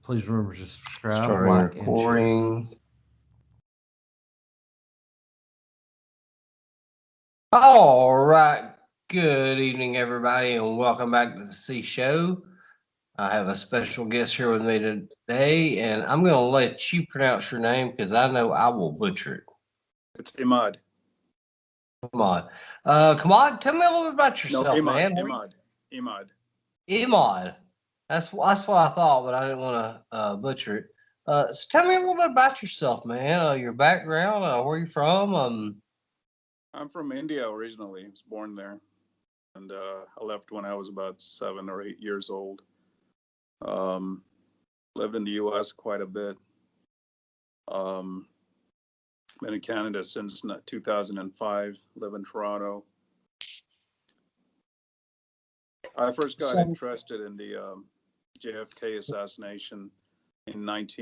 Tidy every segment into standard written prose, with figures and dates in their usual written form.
Please remember to subscribe, Starting like, and share. recording. All right. Good evening, everybody, and welcome back to the C Show. I have a special guest here with me today, and I'm going to let you pronounce your name because I know I will butcher it. It's Imad. Come on. Come on. Tell me a little bit about yourself, Imad, man. Imad. Imad. That's what I thought, but I didn't want to butcher it. So tell me a little bit about yourself, man. Your background, where you from. I'm from India originally. I was born there, and I left when I was about 7 or 8 years old. Lived in the U.S. quite a bit. Been in Canada since 2005. Live in Toronto. I first got interested in the JFK assassination in can't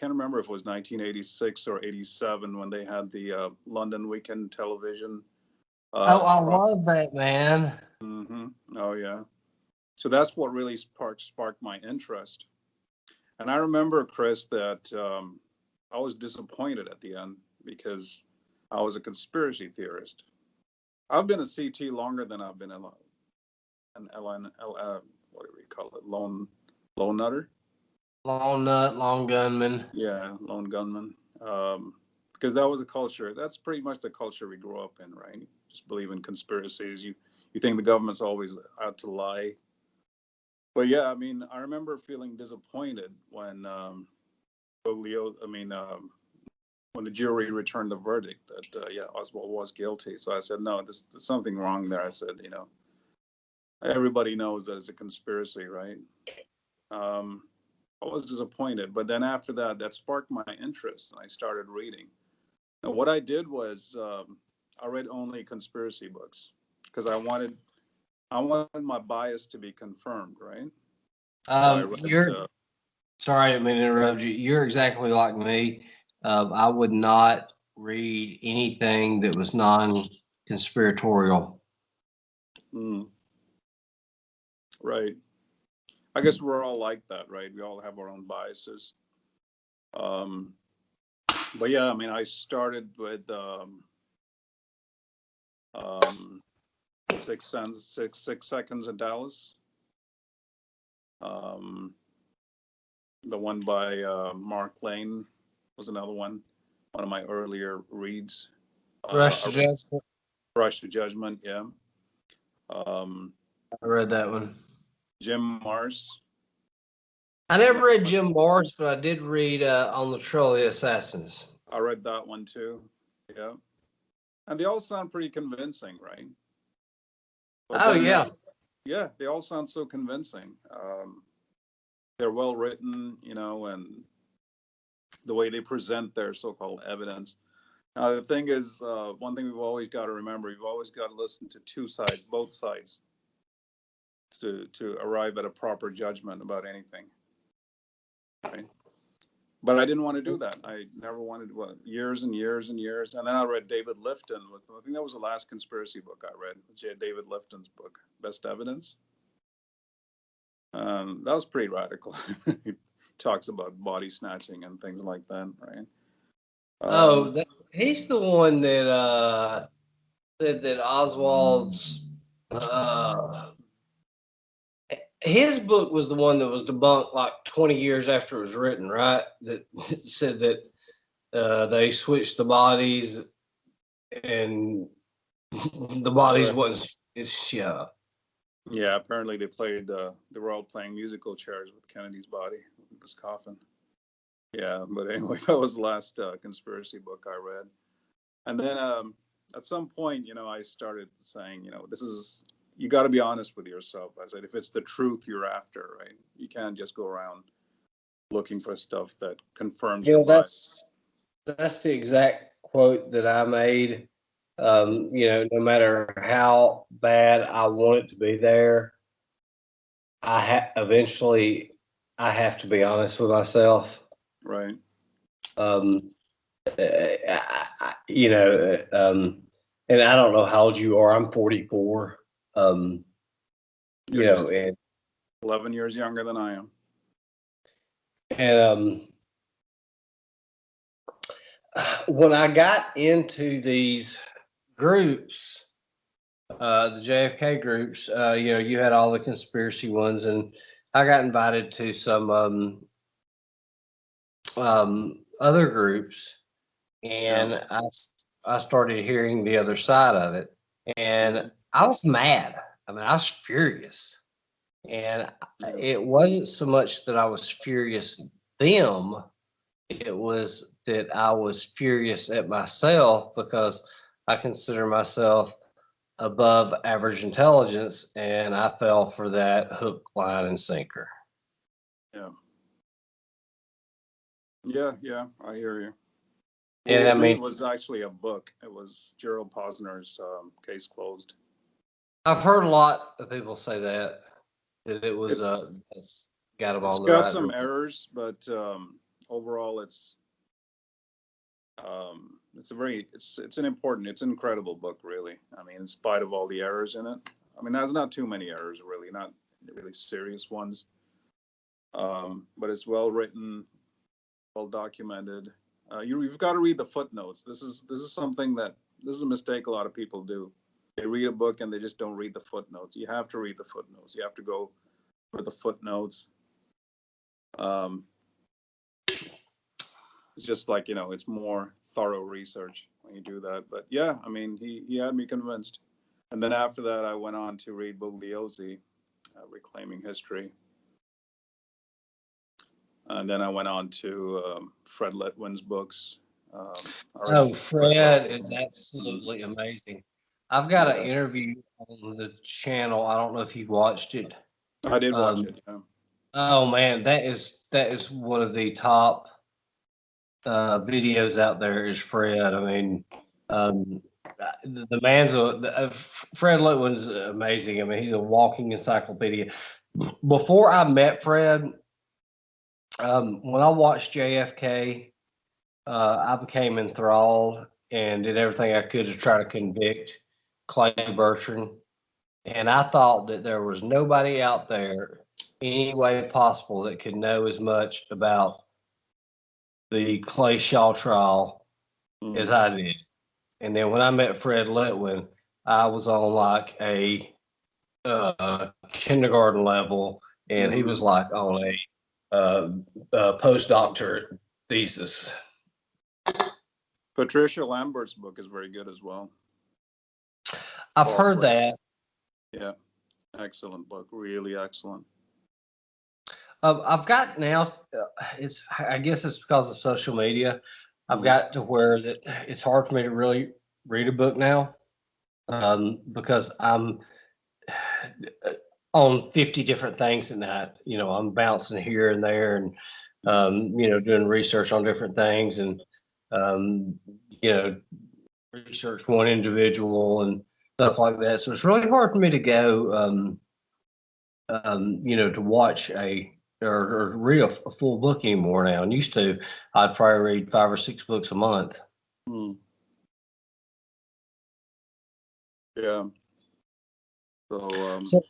remember if it was 1986 or 87 when they had the London Weekend Television. I love that, man. Mm-hmm. Oh yeah. So that's what really sparked my interest. And I remember, Chris, that I was disappointed at the end because I was a conspiracy theorist. I've been a CT longer than I've been an LN, what do we call it? Lone nutter. Long nut, long gunman. Yeah, lone gunman. Because that was a culture. That's pretty much the culture we grew up in, right? Just believe in conspiracies. You think the government's always out to lie. But yeah, I mean, I remember feeling disappointed when when the jury returned the verdict that Oswald was guilty. So I said, no, there's something wrong there. I said, everybody knows that it's a conspiracy, right? I was disappointed, but then after that sparked my interest, and I started reading. And what I did was I read only conspiracy books because I wanted my bias to be confirmed, right? Sorry, I didn't mean to interrupt you. You're exactly like me. I would not read anything that was non-conspiratorial. Right. I guess we're all like that, right? We all have our own biases. But yeah, I mean, I started with 6 Seconds in Dallas. The one by Mark Lane was another one of my earlier reads. Rush to Judgment. Rush to Judgment, yeah. I read that one. Jim Marrs. I never read Jim Marrs, but I did read On the Trail of the Assassins. I read that one too, yeah. And they all sound pretty convincing, right? Yeah, they all sound so convincing. They're well written, and the way they present their so-called evidence. Now, the thing is, one thing we've always got to remember, you've always got to listen to both sides, to arrive at a proper judgment about anything. Right? But I didn't want to do that. I never wanted to, years and years and years. And then I read David Lifton. I think that was the last conspiracy book I read, David Lifton's book, Best Evidence. That was pretty radical. He talks about body snatching and things like that, right? He's the one that said that Oswald's his book was the one that was debunked like 20 years after it was written, right? That said that they switched the bodies and the bodies wasn't. Yeah, apparently they were all playing musical chairs with Kennedy's body, with this coffin. Yeah, but anyway, that was the last conspiracy book I read. And then at some point, I started saying, you got to be honest with yourself. I said, if it's the truth you're after, right, you can't just go around looking for stuff that confirms your bias. That's the exact quote that I made. No matter how bad I want it to be there, eventually I have to be honest with myself. Right. And I don't know how old you are. I'm 44. And 11 years younger than I am. And when I got into these groups, the JFK groups, you had all the conspiracy ones, and I got invited to some other groups, Yeah. and I started hearing the other side of it, and I was mad. I mean, I was furious, and Yeah. it wasn't so much that I was furious at them; it was that I was furious at myself because I consider myself above average intelligence, and I fell for that hook, line, and sinker. Yeah. Yeah. Yeah. I hear you. Well, And I with me, mean, it was actually a book. It was Gerald Posner's Case Closed. I've heard a lot of people say that it was It's that's got them it's on the got right. some errors, but overall, it's a very it's an important, it's an incredible book, really. I mean, in spite of all the errors in it. I mean, there's not too many errors, really, not really serious ones. But it's well written, well documented. You've got to read the footnotes. This is something that this is a mistake a lot of people do. They read a book and they just don't read the footnotes. You have to read the footnotes. You have to go for the footnotes. Um, it's just like, it's more thorough research when you do that. But yeah, I mean, he had me convinced. And then after that, I went on to read Bugliosi, Reclaiming History. And then I went on to Fred Letwin's books. Um, I Oh, read all Fred of is them. Mhm. absolutely amazing. I've got an Yeah, interview on the channel. I don't know if you've watched it. I did watch Um, it. Yeah. oh man, that is one of the top videos out there. Is Fred? I mean, um, the man's Fred Letwin's amazing. I mean, he's a walking encyclopedia. Before I met Fred, when I watched JFK, I became enthralled and did everything I could to try to convict Clay Bertrand. And I thought that there was nobody out there any way possible that could know as much about the Clay Shaw trial as Mm. I did. And then when I met Fred Letwin, I was on like a kindergarten level, and he Hmm. was like on uh, a postdoctorate thesis. Patricia Lambert's book is very good as well. I've False heard Record. that. Yeah, excellent book. Really excellent. I've got now. It's I guess it's because of social media. I've Mm. got to where that it's hard for me to really read a book now because I'm on 50 different things in that. I'm bouncing here and there and doing research on different things and um, you know research one individual and stuff like that. So it's really hard for me to go. To watch or read a full book anymore now. And used to, I'd probably read 5 or 6 books a month. Mm. Yeah. So, So,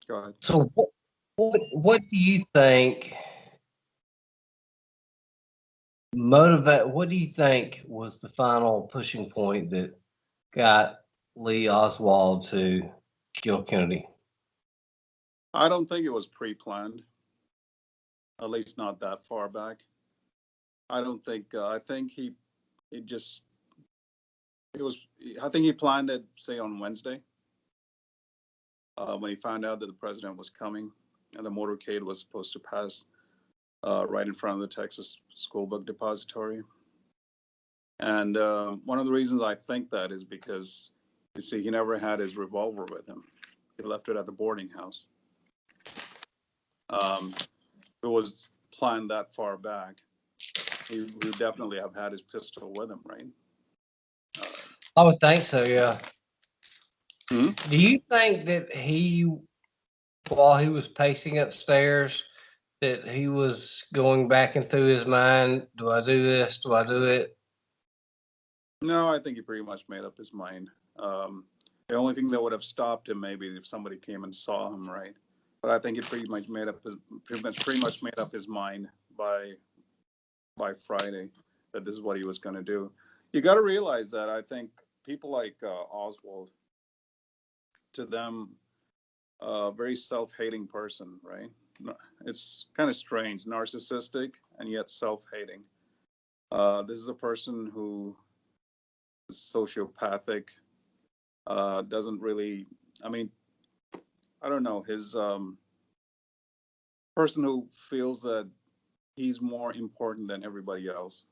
go ahead. so what do you think motivate? What do you think was the final pushing point that got Lee Oswald to kill Kennedy? I don't think it was pre-planned, at least not that far back. I don't think. I think it just it was. I think he planned it, say, on Wednesday, when he found out that the president was coming, and the motorcade was supposed to pass right in front of the Texas School Book Depository. And one of the reasons I think that is because, you see, he never had his revolver with him. He left it at the boarding house. If it was planned that far back, he would definitely have had his pistol with him, right? I would think so. Yeah. Hmm? Do you think that while he was pacing upstairs, that he was going back and through his mind, do I do this? Do I do it? No, I think he pretty much made up his mind. The only thing that would have stopped him, maybe, if somebody came and saw him, right? but I think he pretty much made up his mind by Friday that this is what he was going to do. You got to realize that I think people like Oswald, to them, a very self-hating person, right? It's kind of strange, narcissistic and yet self-hating. This is a person who is sociopathic, doesn't really, I mean, I don't know, his person who feels that he's more important than everybody else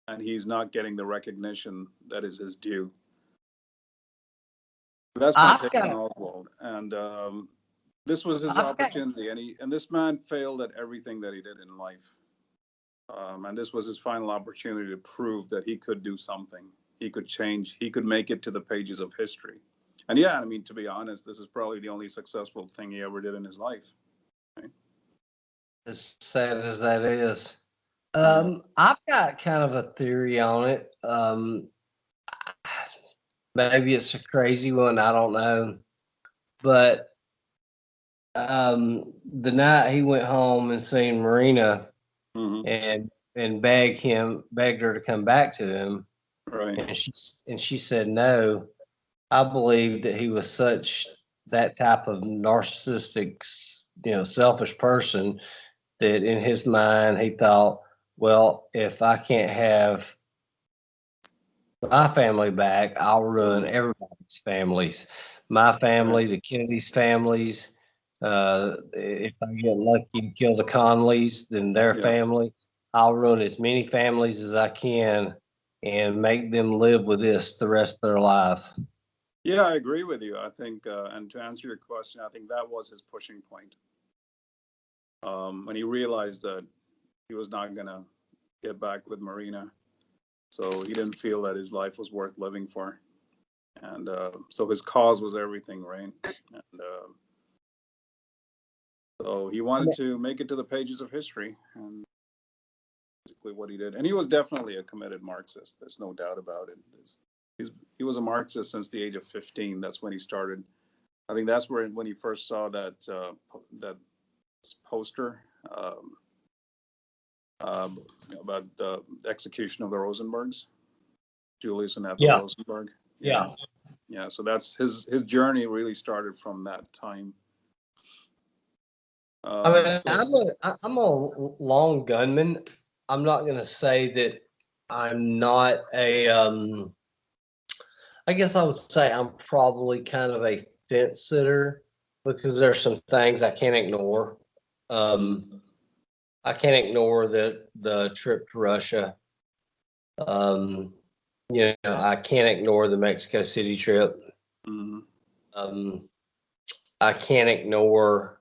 and he's not getting the recognition that is his due. That's my I've take on got, Oswald. And this was his I've got, opportunity, and this man failed at everything that he did in life. And this was his final opportunity to prove that he could do something. He could change. He could make it to the pages of history. And yeah, I mean, to be honest, this is probably the only successful thing he ever did in his life. Right? as sad as that is. Yeah. I've got kind of a theory on it. Maybe it's a crazy one. I don't know. But the night he went home and seen Marina Mm-hmm. and begged her to come back to him, Right. and she said no. I believe that he was such that type of narcissistic, selfish person that in his mind he thought, well, if I can't have my family back, I'll ruin Mm-hmm. everybody's families. My Right. family, the Kennedys' families. If I get lucky and kill the Conleys, then their Yeah. family. I'll ruin as many families as I can and make them live with this the rest of their life. Yeah, I agree with you. I think, and to answer your question, I think that was his pushing point. When he realized that he was not going to get back with Marina. So he didn't feel that his life was worth living for. And so his cause was everything, right? And so he I wanted mean, to make it to the pages of history, and basically what he did. And he was definitely a committed Marxist. There's no doubt about it. He was a Marxist since the age of 15. That's when he started. I think that's when he first saw that poster about the execution of the Rosenbergs, Julius and Ethel yeah, Rosenberg. Yeah, yeah. yeah. So that's his journey really started from that time. I mean, So I'm a long gunman. I'm not going to say that I'm not a. I guess I would say I'm probably kind of a fence sitter because there's some things I can't ignore. Um, I can't ignore the trip to Russia. Um, I can't ignore the Mexico City trip. mhm. Um, I can't ignore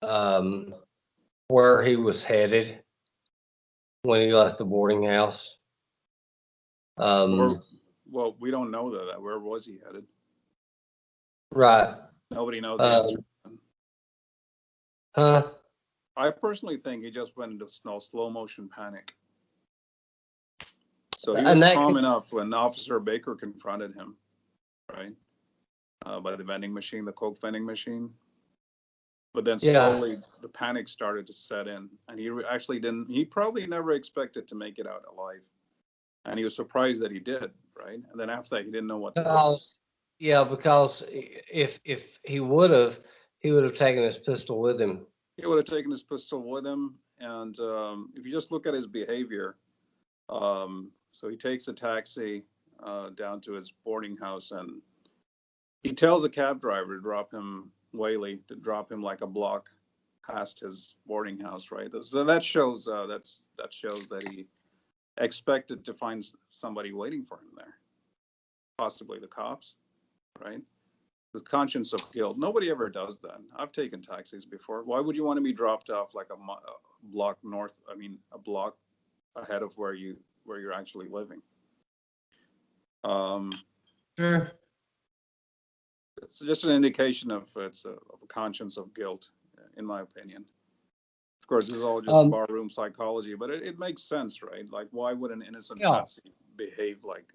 um, where he was headed when he left the boarding house. Or, Um, well, we don't know that. Where was he headed? right. Nobody knows the answer. Um, huh? I personally think he just went into slow motion panic. So he was And that calm could, enough when Officer Baker confronted him, right, by the vending machine, the Coke vending machine. But then yeah. slowly the panic started to set in, and he actually didn't. He probably never expected to make it out alive, and he was surprised that he did, right? And then after that, he didn't know what to do. Because if he would have taken his pistol with him. He would have taken his pistol with him, and if you just look at his behavior, so he takes a taxi down to his boarding house, and he tells a cab driver to drop him, Whaley, to drop him like a block past his boarding house, right? So that shows that shows that he expected to find somebody waiting for him there, possibly the cops, right? The conscience of guilt. Nobody ever does that. I've taken taxis before. Why would you want to be dropped off like a block north? I mean, a block ahead of where you're actually living. Um, Sure. it's just an indication of of a conscience of guilt, in my opinion. Of course, this is all just Um, barroom psychology, but it makes sense, right? Like, why would an innocent yeah. Nazi behave like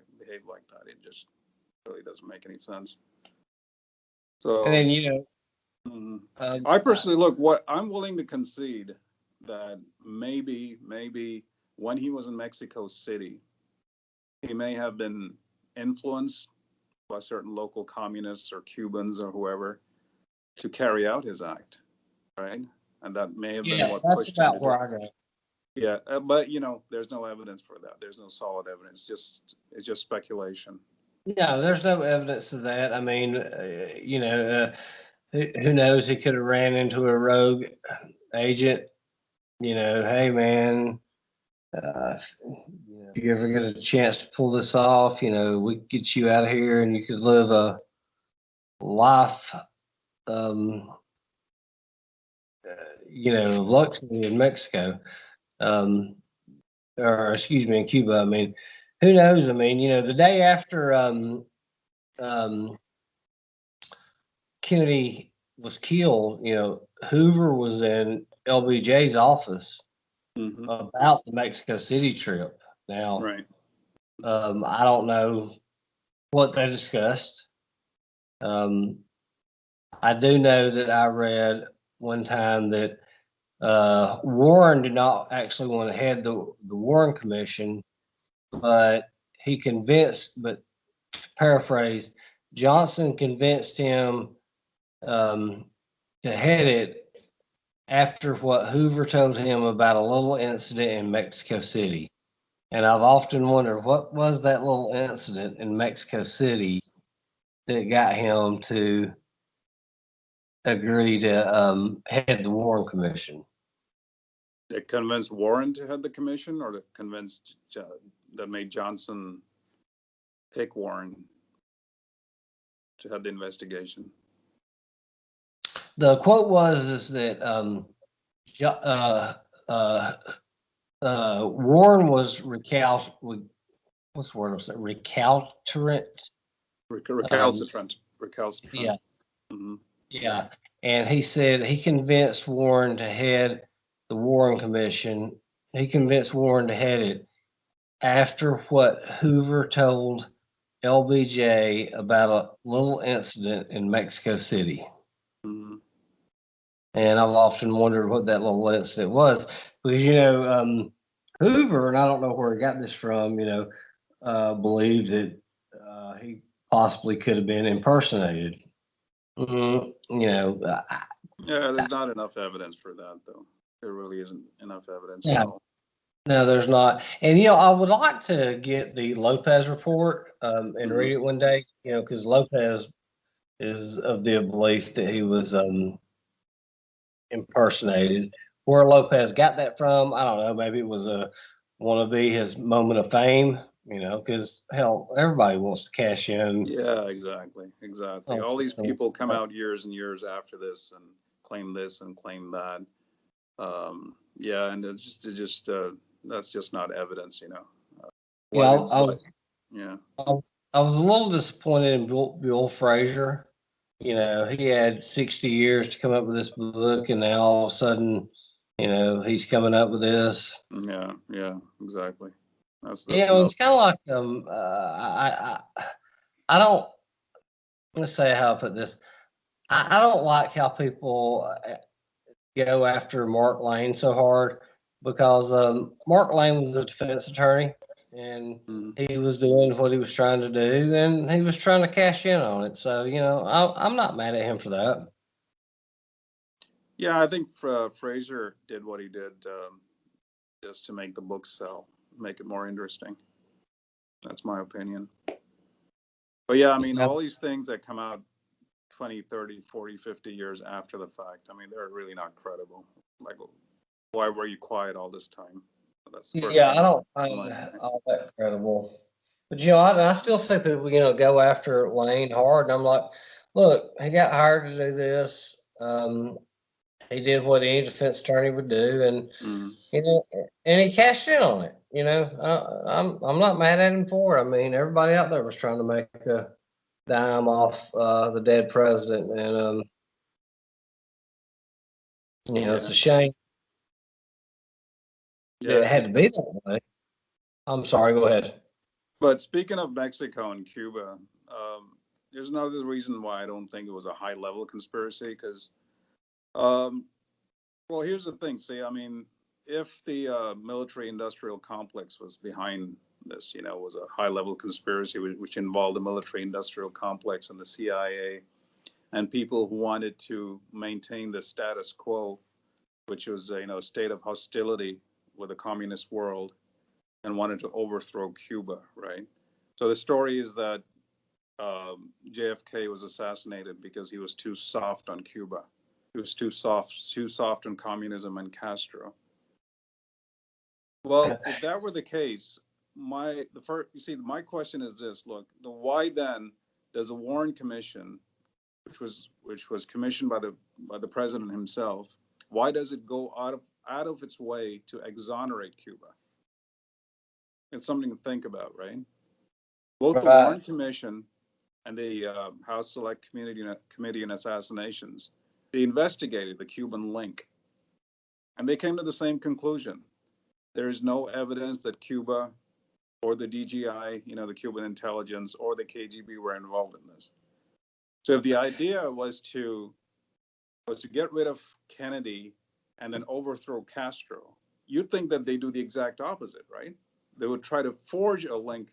that? It just really doesn't make any sense. And So then Mhm. Um, I I- personally look. What I'm willing to concede that maybe when he was in Mexico City, he may have been influenced by certain local communists or Cubans or whoever to carry out his act, right? And that may have been yeah, what that's pushed him about to do. where I go. Yeah, but there's no evidence for that. There's no solid evidence. It's just speculation. No, there's no evidence of that. I mean, who knows? He could have ran into a rogue agent. Hey man, if you ever get a chance to pull this off, we could get you out of here and you could live a life, um, of luxury in Mexico, um, or excuse me, in Cuba. I mean, who knows? I mean, the day after um, Kennedy was killed, Hoover was in LBJ's office Hmm. about the Mexico City trip. Now, Right. I don't know what they discussed. Um, I do know that I read one time that Warren did not actually want to head the Warren Commission, but but to paraphrase, Johnson convinced him um, to head it after what Hoover told him about a little incident in Mexico City. And I've often wondered what was that little incident in Mexico City that got him to agree to head the Warren Commission. It convinced Warren to head the commission, or that made Johnson pick Warren to head the investigation. The quote was is that uh, uh, Warren was what's the word I'm saying? Recalcitrant. Um, Recalcitrant. yeah, Recalcitrant. Hmm. yeah. And he said he convinced Warren to head the Warren Commission. He convinced Warren to head it after what Hoover told LBJ about a little incident in Mexico City. Hmm. And I've often wondered what that little incident was because, Hoover, and I don't know where he got this from, believed that he possibly could have been impersonated. Mhm. Yeah, there's not enough evidence for that, though. There really isn't enough evidence at Yeah, all. no, there's not. And, I would like to get the Lopez report and Hmm. read it one day, because Lopez is of the belief that he was impersonated. Where Lopez got that from, I don't know. Maybe it was a wannabe his moment of fame, because hell, everybody wants to cash in Yeah, exactly. on All these something. people come out years and years after this and claim this and claim that. Yeah, and that's just not evidence. Yeah, Why did what? Yeah. I, I was a little disappointed in Bill Frazier. He had 60 years to come up with this book, and now all of a sudden, he's coming up with this. Yeah, exactly. That's enough. It's kind of like I don't, let's say how I put this. I don't like how people go after Mark Lane so hard because Mark Lane was a defense attorney and Mhm. he was doing what he was trying to do and he was trying to cash in on it. So, I'm not mad at him for that. Yeah, I think Fraser did what he did just to make the book sell, make it more interesting. That's my opinion. But yeah, I mean, Yeah. all these things that come out 20, 30, 40, 50 years after the fact, I mean, they're really not credible. Like, why were you quiet all this time? That's the first Yeah, I thing don't in find my mind. all that credible. But, I still see people, go after Lane hard. And I'm like, look, he got hired to do this. He did what any defense attorney would do. And Mm. and he cashed in on it. I'm not mad at him for it. I mean, everybody out there was trying to make a dime off the dead president, and it's Yeah, a shame that yeah. it had to be that way. I'm sorry. Go ahead. But speaking of Mexico and Cuba, there's another reason why I don't think it was a high level conspiracy because, um, well, here's the thing. See, I mean, if the military industrial complex was behind this, was a high level conspiracy which involved the military industrial complex and the CIA and people who wanted to maintain the status quo, which was a state of hostility with the communist world and wanted to overthrow Cuba, right? So the story is that JFK was assassinated because he was too soft on Cuba. He was too soft on communism and Castro. Well, if that were the case, my question is this: look, why then does a Warren Commission, which was commissioned by the president himself, why does it go out of its way to exonerate Cuba? It's something to think about, right? Both the Warren Commission and the House Select Committee on Assassinations, they investigated the Cuban link, and they came to the same conclusion. There is no evidence that Cuba or the DGI, the Cuban intelligence, or the KGB were involved in this. So if the idea was to get rid of Kennedy and then overthrow Castro, you'd think that they do the exact opposite, right? They would try to forge a link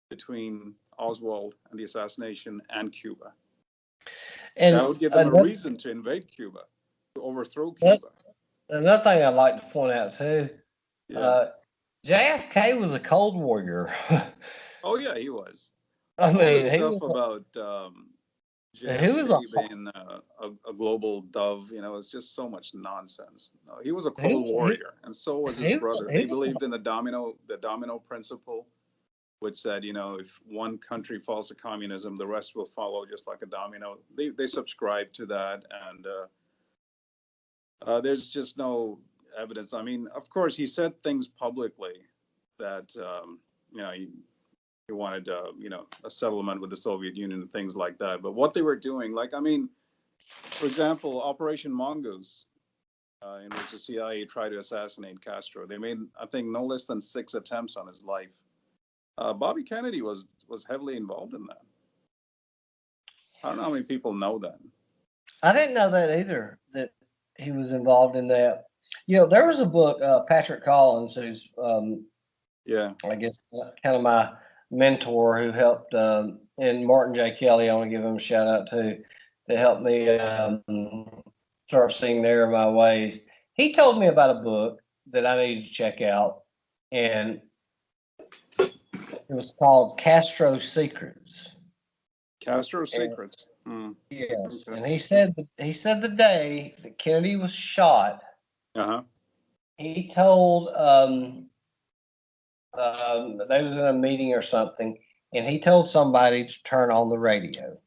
between Oswald and the assassination and Cuba. And that would give them a reason to invade Cuba, to overthrow Cuba. Another thing I'd like to point out too, JFK was a Cold Warrior. Oh yeah, he was. I mean, all this stuff about JFK being a global dove, it's just so much nonsense. No, he was a Cold Warrior, and so was his brother. They believed in the domino principle, which said, if one country falls to communism, the rest will follow just like a domino. They subscribed to that, and there's just no evidence. I mean, of course, he said things publicly that he wanted a settlement with the Soviet Union and things like that. But what they were doing, for example, Operation Mongoose, in which the CIA tried to assassinate Castro, they made, I think, no less than 6 attempts on his life. Bobby Kennedy was heavily involved in that. I don't know how many people know that. I didn't know that either, that he was involved in that. There was a book, Patrick Collins, who's, I guess, kind of my mentor, who helped, and Martin J. Kelly, I want to give him a shout out too, to help me start seeing the error of my ways. He told me about a book that I needed to check out, and it was called Castro Secrets. Castro Secrets. Yes, okay. And he said the day that Kennedy was shot, he told they was in a meeting or something, and he told somebody to turn on the radio.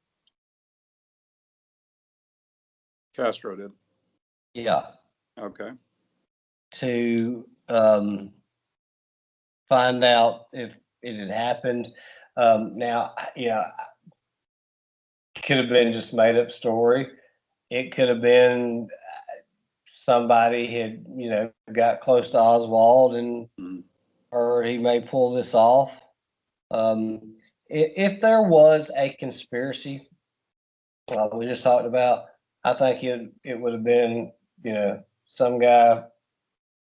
Castro did. Yeah. Okay. To find out if it had happened. Now, it could have been just made up story. It could have been somebody had, got close to Oswald and or he may pull this off. If there was a conspiracy, we just talked about, I think it would have been, some guy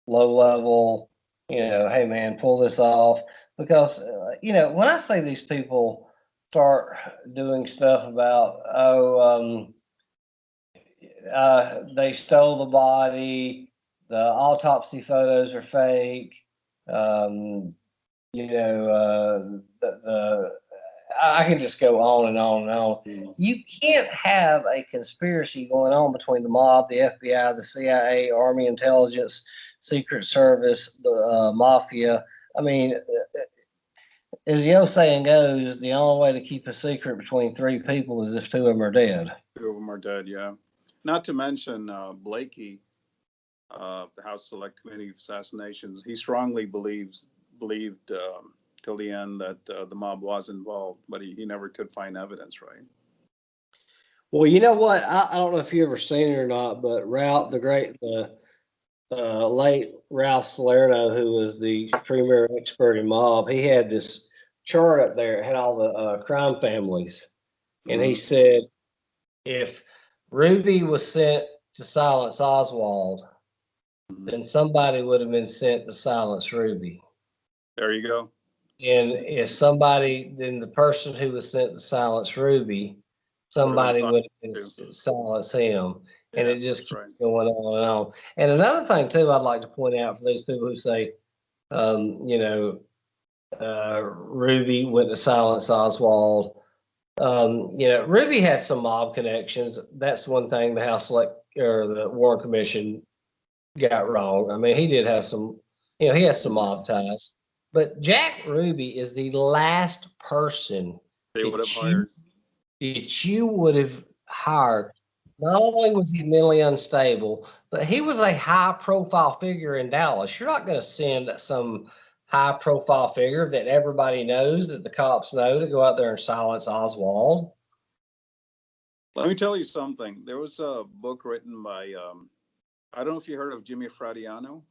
low level, hey man, pull this off. Because, when I say these people start doing stuff about, they stole the body, the autopsy photos are fake, I can just go on and on and on. You can't have a conspiracy going on between the mob, the FBI, the CIA, Army Intelligence, Secret Service, the mafia. I mean, as the old saying goes, the only way to keep a secret between 3 people is if 2 of them are dead. 2 of them are dead, yeah. Not to mention Blakey, the House Select Committee of Assassinations. He strongly believed till the end that the mob was involved, but he never could find evidence, right? Well, you know what? I don't know if you ever seen it or not, but Ralph, the late Ralph Salerno, who was the premier expert in mob, he had this chart up there. It had all the crime families. and he said if Ruby was sent to silence Oswald, then somebody would have been sent to silence Ruby. There you go. And if somebody, then the person who was sent to silence Ruby, somebody would have been silence him. And Yeah, it just that's keeps right. going on and on. And another thing too, I'd like to point out for those people who say, you know, Ruby went to silence Oswald. You know, Ruby had some mob connections. That's one thing the House Select or the Warren Commission got wrong. I mean, he did have some, you know, he has some mob ties. But Jack Ruby is the last person They would have hired. that you would have hired. Not only was he mentally unstable, but he was a high profile figure in Dallas. You're not going to send some high profile figure that everybody knows, that the cops know, to go out there and silence Oswald. Let me tell you something. There was a book written by, I don't know if you heard of Jimmy Fradiano.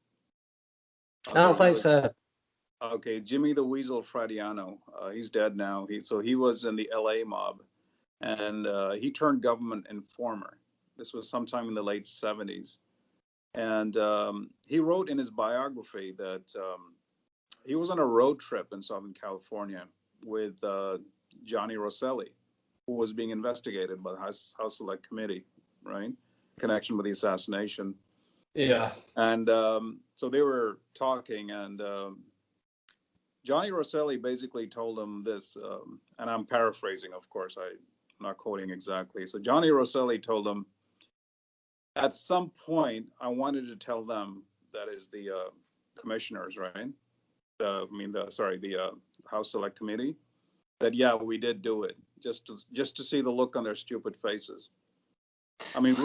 I don't think so. Okay, Jimmy the Weasel Fradiano. He's dead now. He was in the LA mob, and he turned government informer. This was sometime in the late 70s. And he wrote in his biography that he was on a road trip in Southern California with Johnny Rosselli, who was being investigated by the House Select Committee, right? In connection with the assassination. Yeah. And so they were talking, and Johnny Rosselli basically told him this, and I'm paraphrasing, of course, I'm not quoting exactly. So Johnny Rosselli told him, at some point, I wanted to tell them, that is the commissioners, right? The House Select Committee, that yeah, we did do it, just to see the look on their stupid faces. I mean,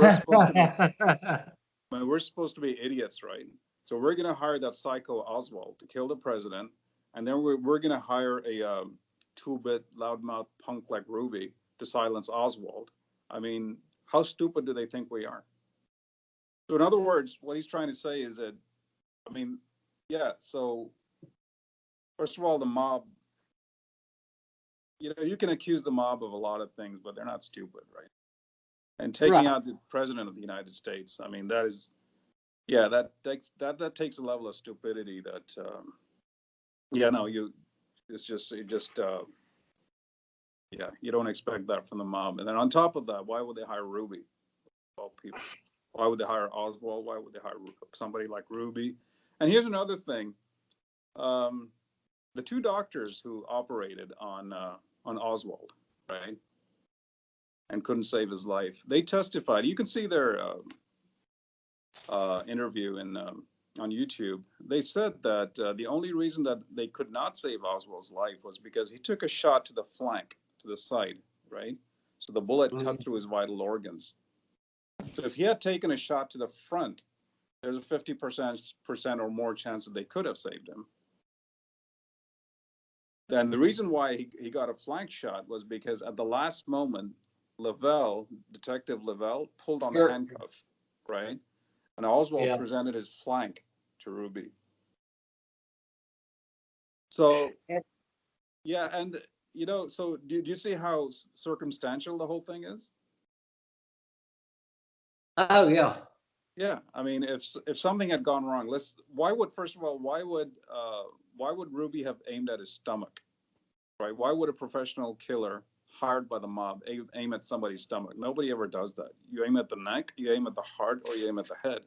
we're supposed to be idiots, right? So we're going to hire that psycho Oswald to kill the president, and then we're going to hire a two-bit loudmouth punk like Ruby to silence Oswald. I mean, how stupid do they think we are? So in other words, what he's trying to say is that, I mean, yeah, so first of all, the mob, you know, you can accuse the mob of a lot of things, but they're not stupid, right? And taking out the president of the United States, I mean, that is, yeah, that takes a level of stupidity that, yeah, no, yeah, you don't expect that from the mob. And then on top of that, why would they hire Ruby? Well, people, why would they hire Oswald? Why would they hire somebody like Ruby? And here's another thing: the two doctors who operated on Oswald, right, and couldn't save his life, they testified. You can see their interview on YouTube. They said that the only reason that they could not save Oswald's life was because he took a shot to the flank, to the side, right? So the bullet cut through his vital organs. So if he had taken a shot to the front, there's a 50% or more chance that they could have saved him. Then the reason why he got a flank shot was because at the last moment, Detective Lavelle, pulled on the handcuff, right? And Oswald presented his flank to Ruby. So, yeah, and you know, so do you see how circumstantial the whole thing is? Oh yeah. Yeah, I mean, if something had gone wrong, why would Ruby have aimed at his stomach, right? Why would a professional killer hired by the mob aim at somebody's stomach? Nobody ever does that. You aim at the neck, you aim at the heart, or you aim at the head.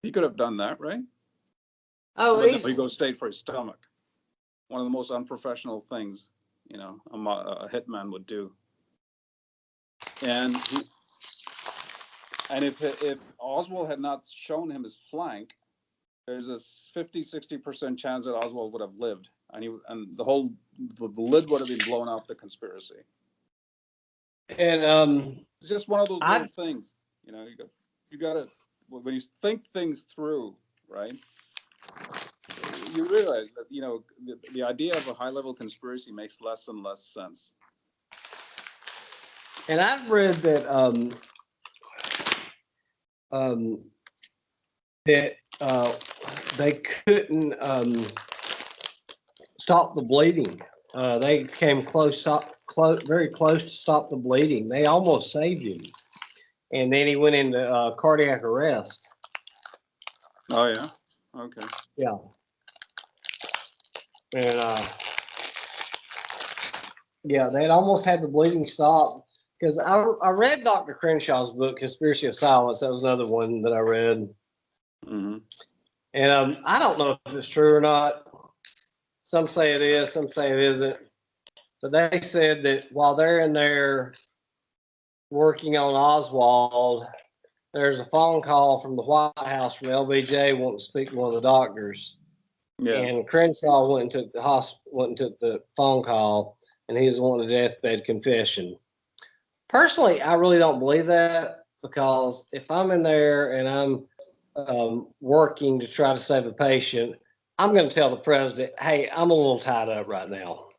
He could have done that, right? Oh, but he goes straight for his stomach. One of the most unprofessional things, you know, a hitman would do. And if Oswald had not shown him his flank, there's a 50-60% chance that Oswald would have lived, and the lid would have been blown off the conspiracy. And it's just one of those little things, you know. You got to, when you think things through, right? You realize that, you know, the idea of a high-level conspiracy makes less and less sense. And I've read that they couldn't stop the bleeding. They came close very close to stop the bleeding. They almost saved him, and then he went into cardiac arrest. Oh yeah. Okay. Yeah, and yeah, they'd almost had the bleeding stop because I read Dr. Crenshaw's book, Conspiracy of Silence. That was another one that I read, Mm-hmm. and I don't know if it's true or not. Some say it is, some say it isn't. But they said that while they're in there working on Oswald, there's a phone call from the White House from LBJ wanting to speak to one of the doctors. Yeah. And Crenshaw went and took the phone call, and he's wanting a deathbed confession. Personally, I really don't believe that, because if I'm in there and I'm working to try to save a patient, I'm going to tell the president, "Hey, I'm a little tied up right now."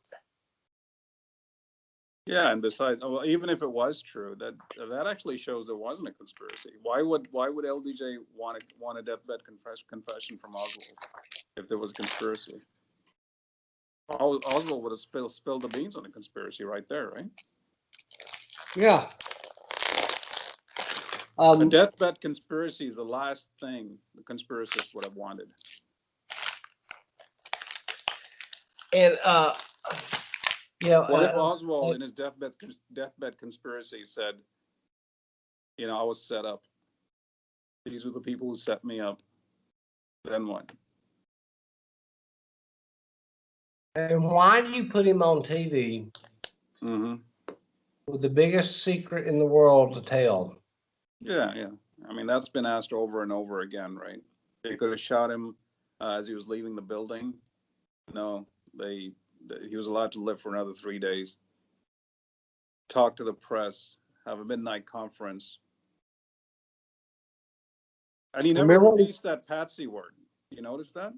Yeah, and besides, well, even if it was true, that actually shows there wasn't a conspiracy. Why would LBJ want a deathbed confession from Oswald if there was a conspiracy? Oswald would have spilled the beans on the conspiracy right there, right? Yeah. A deathbed conspiracy is the last thing the conspiracists would have wanted. And What if Oswald in his deathbed conspiracy said, I was set up. These were the people who set me up. Then what? And why do you put him on TV with the biggest secret in the world to tell? Yeah. I mean, that's been asked over and over again, right? They could have shot him as he was leaving the building. No, he was allowed to live for another 3 days. Talk to the press, have a midnight conference. And he never released that patsy word. You notice that?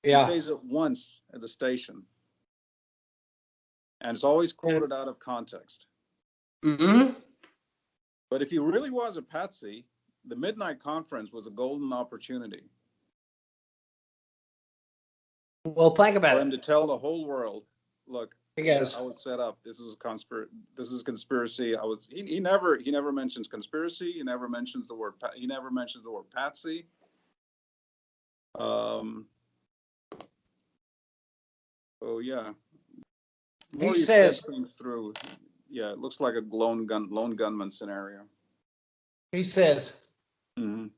Yeah. He says it once at the station. And it's always quoted out of context. Mm-hmm. But if he really was a patsy, the midnight conference was a golden opportunity. Well, think about it. For him to tell the whole world, look, I was set up. This is conspiracy. He never mentions conspiracy. He never mentions the word patsy. Oh yeah. He says through. Yeah, it looks like a lone gunman scenario. He says when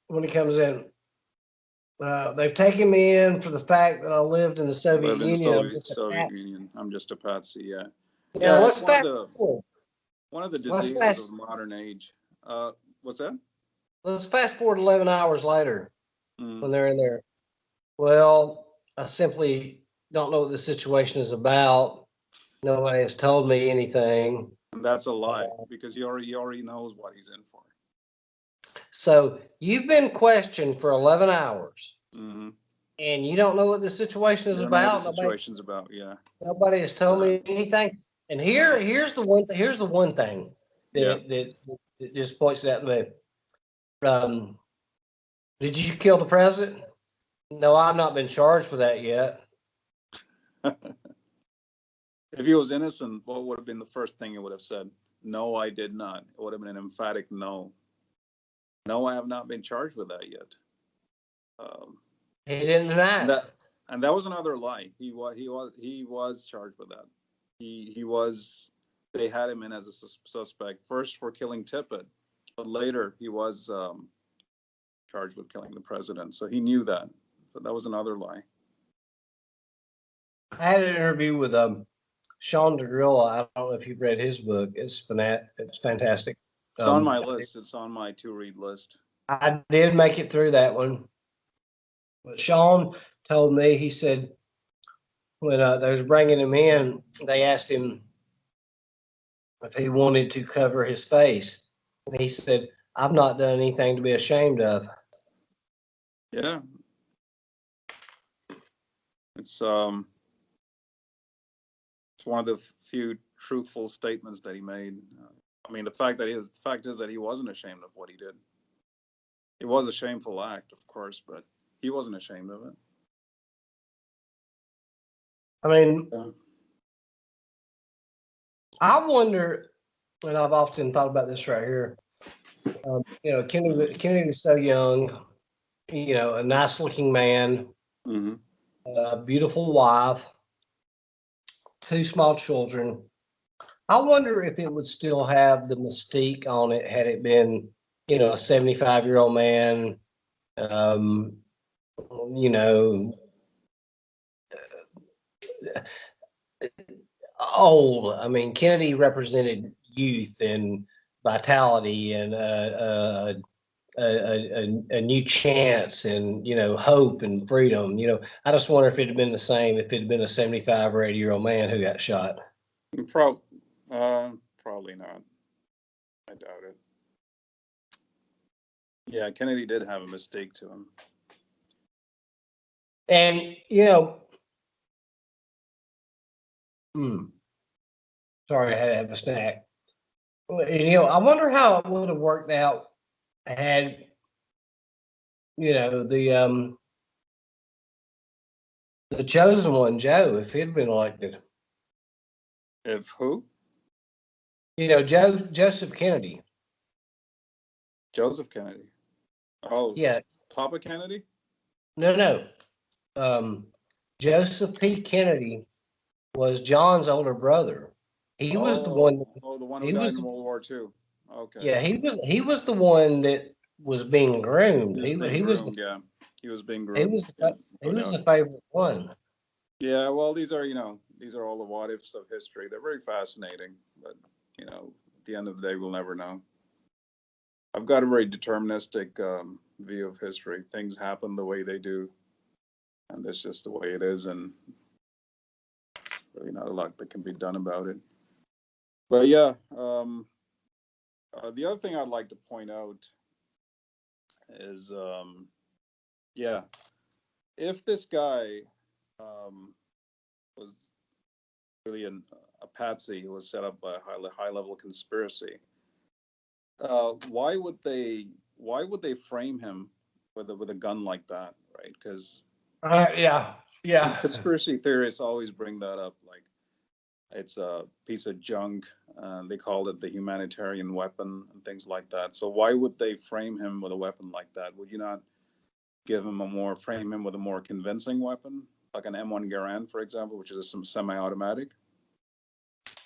he comes in, they've taken me in for the fact that I lived in the Soviet Union. I'm just a patsy. Yeah. Now let's fast forward. One of the diseases of the modern age. What's that? Let's fast forward 11 hours later when they're in there. Well, I simply don't know what the situation is about. Nobody has told me anything. And that's a lie, because he already knows what he's in for. So you've been questioned for 11 hours, and you don't know what the situation is about. Yeah. Nobody has told me anything. And here's the one thing that just points out to me. Did you kill the president? No, I've not been charged with that yet. If he was innocent, what would have been the first thing he would have said? No, I did not. It would have been an emphatic no. No, I have not been charged with that yet. He didn't deny that, and that was another lie. He was charged with that. He was. They had him in as a suspect first for killing Tippett, but later he was charged with killing the president. So he knew that. But that was another lie. I had an interview with Sean DeGrilla. I don't know if you've read his book. It's fantastic. It's on my list. It's on my to-read list. I did make it through that one. But Sean told me, he said, when they was bringing him in, they asked him if he wanted to cover his face. And he said, I've not done anything to be ashamed of. Yeah. It's one of the few truthful statements that he made. I mean, the fact is that he wasn't ashamed of what he did. It was a shameful act, of course, but he wasn't ashamed of it. I mean, I wonder, and I've often thought about this right here. Kennedy was so young. A nice looking man, Mm-hmm. a beautiful wife, two small children. I wonder if it would still have the mystique on it had it been, a 75-year-old man, um, you know, old. I mean, Kennedy represented youth and vitality and a new chance and hope and freedom. I just wonder if it had been the same if it had been a 75 or 80-year-old man who got shot. Pro- Probably not. I doubt it. Yeah, Kennedy did have a mistake to him. And hmm, sorry, I had to have a snack. I wonder how it would have worked out had the chosen one, Joe, if he'd been elected. If who? Joseph Kennedy. Joseph Kennedy. Oh, Yeah, Papa Kennedy? no. Um, Joseph P. Kennedy was John's older brother. He was the one. The one who He died in was, World War II. Okay. yeah, he was the one that was being He groomed. was He being he was the groomed, yeah. He was being he groomed, was yeah, the, he no was doubt. the favorite one. Yeah, well, these are all the what ifs of history. They're very fascinating, but at the end of the day, we'll never know. I've got a very deterministic view of history. Things happen the way they do, and that's just the way it is, and really not a lot that can be done about it. But yeah, the other thing I'd like to point out is, yeah, if this guy was really a patsy who was set up by a high level conspiracy, why would they frame him with a gun like that, right? Because Yeah, yeah. conspiracy theorists always bring that up, like it's a piece of junk. They called it the humanitarian weapon and things like that. So why would they frame him with a weapon like that? Would you not frame him with a more convincing weapon, like an M1 Garand, for example, which is some semi-automatic?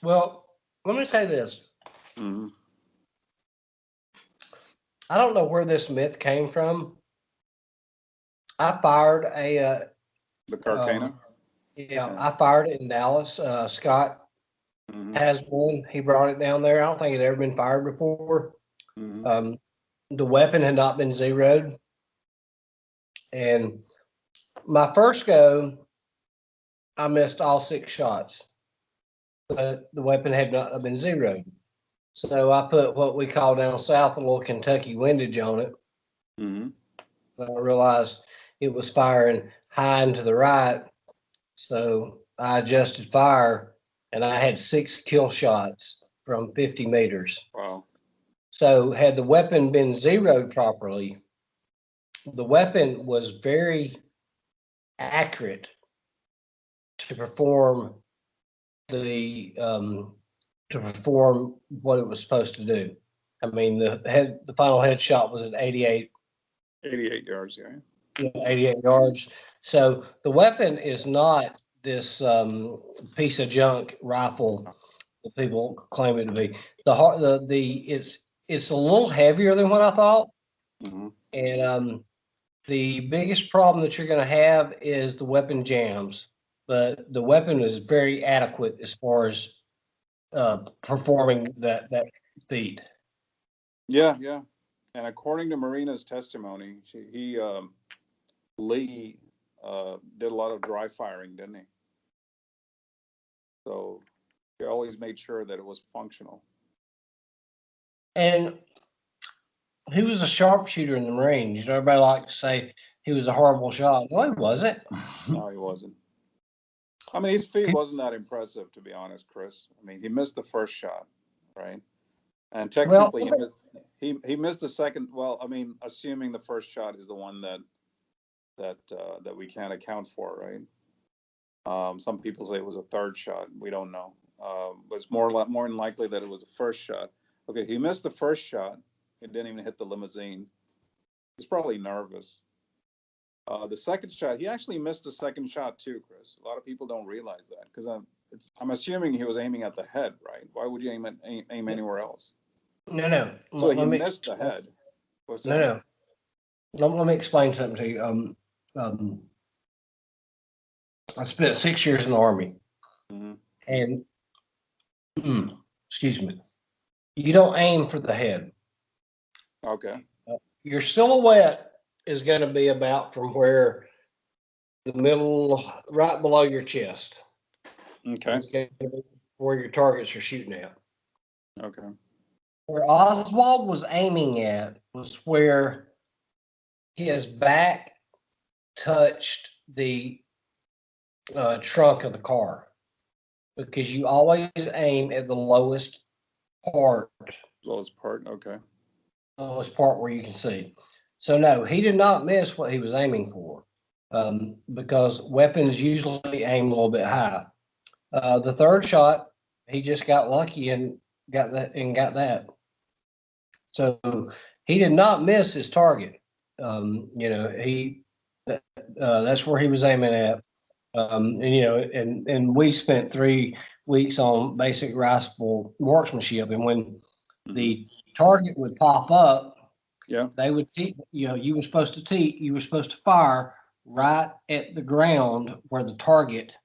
Well, let me say this. Mm-hmm. I don't know where this myth came from. I fired The um, Carcana. yeah, Yeah. I fired it in Dallas. Scott Mm-hmm. has one. He brought it down there. I don't think it had ever been fired before. Mm-hmm. Um, the weapon had not been zeroed, and my first go, I missed all 6 shots, but the weapon had not been zeroed. So I put what we call down south a little Kentucky windage on it. Mm-hmm. I realized it was firing high and to the right, so I adjusted fire, and I had 6 kill shots from 50 meters. Wow. So had the weapon been zeroed properly, the weapon was very accurate to perform the to perform what it was supposed to do. I mean, the final headshot was at 88 yards, yeah. 88 yards. So the weapon is not this piece of junk rifle that people claim it to be. It's a little heavier than what I thought, Mm-hmm. and the biggest problem that you're going to have is the weapon jams. But the weapon is very adequate as far as performing that feat. Yeah, yeah. And according to Marina's testimony, Lee did a lot of dry firing, didn't he? So he always made sure that it was functional. And he was a sharpshooter in the Marines. Everybody likes to say he was a horrible shot. No, he wasn't. No, he wasn't. I mean, his feet He wasn't was- that impressive, to be honest, Chris. I mean, he missed the first shot, right? And well, technically, he missed the second. Well, I mean, assuming the first shot is the one that we can't account for, right? Some people say it was a third shot. We don't know. was more than likely that it was the first shot. Okay, he missed the first shot. It didn't even hit the limousine. He's probably nervous. The second shot, he actually missed the second shot too, Chris. A lot of people don't realize that because I'm assuming he was aiming at the head, right? Why would you aim anywhere else? No. So he Let me missed the head. What's no, that? no. Let me explain something to you. I spent 6 years in the Army, Mm-hmm. and excuse me, you don't aim for the head. Okay. Your silhouette is going to be about from where the middle, right below your chest. Okay. It's going to be where your targets are shooting at. Okay. Where Oswald was aiming at was where his back touched the trunk of the car, because you always aim at the lowest part, Lowest part. Okay. lowest part where you can see. So no, he did not miss what he was aiming for, because weapons usually aim a little bit high. The third shot, he just got lucky and got that. So he did not miss his target. That's where he was aiming at. And we spent 3 weeks on basic rifle marksmanship, and when the target would pop up, Yeah. they would you were supposed to fire right at the ground where the target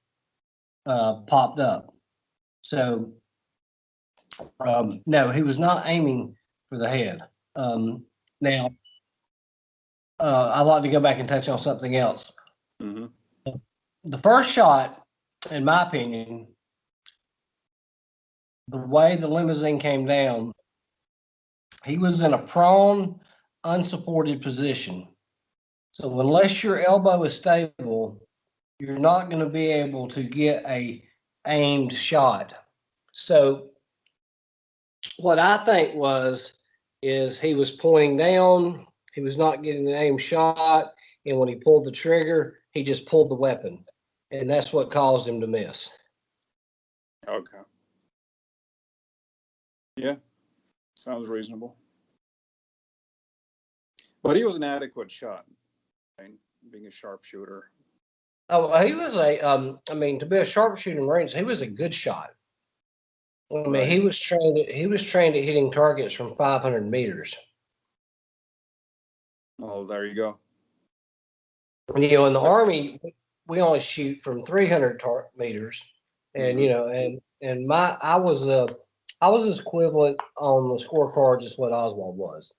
popped up. So no, he was not aiming for the head. Now, I'd like to go back and touch on something else. Mm-hmm. The first shot, in my opinion, the way the limousine came down, he was in a prone, unsupported position. So unless your elbow is stable, you're not going to be able to get a aimed shot. So what I think is he was pointing down, he was not getting an aimed shot, and when he pulled the trigger, he just pulled the weapon, and that's what caused him to miss. Okay. Yeah. Sounds reasonable. But he was an adequate shot, right? Being a sharpshooter. Oh, he was to be a sharpshooter in Marines, he was a good shot. I mean, Right. he was trained at hitting targets from 500 meters. Oh, there you go. In the Army, we only shoot from 300 meters, and I was his equivalent on the scorecard, just what Oswald was.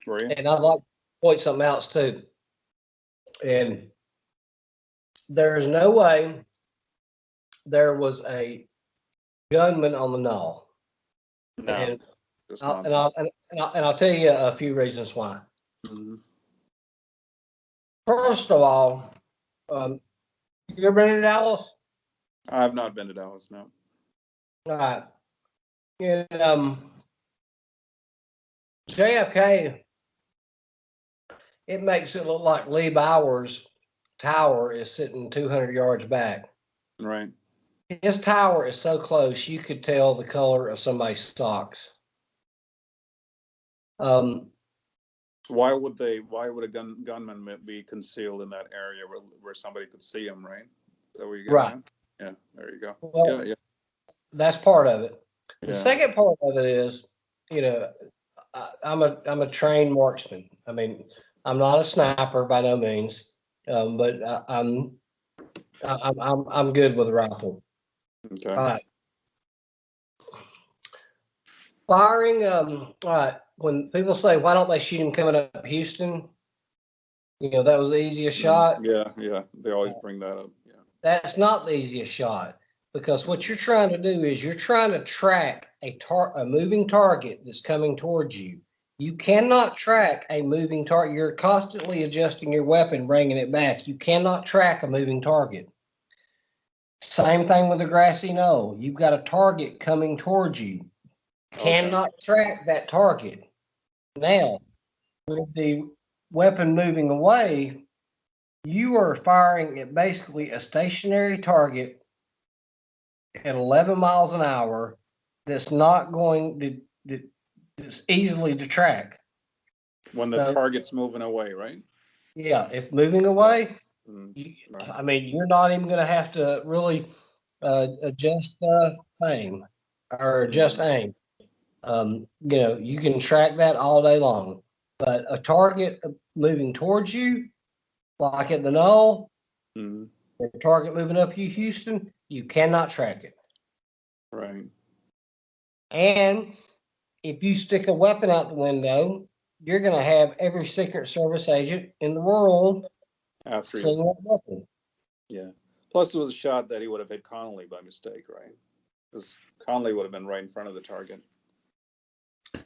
Were you? And I'd like to point something else too. And there is no way there was a gunman on the knoll. No. And I'll tell you a few reasons why. Mm-hmm. First of all, you ever been to Dallas? I've not been to Dallas, no. All right. And JFK, it makes it look like Lee Bowers' tower is sitting 200 yards back. Right. His tower is so close, you could tell the color of somebody's socks. Why would a gunman be concealed in that area where somebody could see him, right? Is that where you get Right. at? Yeah, there you go. Well, yeah. That's part of it. The Yeah. second part of it is, I'm a trained marksman. I mean, I'm not a sniper by no means, but I'm good with a rifle. Okay. All right. Firing. All right. When people say, "Why don't they shoot him coming up Houston?" That was the easiest shot. Yeah. They always bring that up. Yeah. That's not the easiest shot, because what you're trying to do is you're trying to track a moving target that's coming towards you. You cannot track a moving target. You're constantly adjusting your weapon, bringing it back. You cannot track a moving target. Same thing with the grassy knoll. You've got a target coming towards you. Cannot track that target. Now, with the weapon moving away, you are firing at basically a stationary target at 11 miles an hour that's not going that's easily to track. When the So, target's moving away, right? yeah, if moving away, Mm, right. I mean, you're not even going to have to really adjust aim or adjust Mm, aim. You can track that all day long. But a target moving towards you, like at the knoll, mm, or a target moving up you, Houston, you cannot track it. right. And if you stick a weapon out the window, you're going to have every Secret Service agent in the world After seeing you. that weapon. Yeah. Plus, it was a shot that he would have hit Connolly by mistake, right? Because Connolly would have been right in front of the target.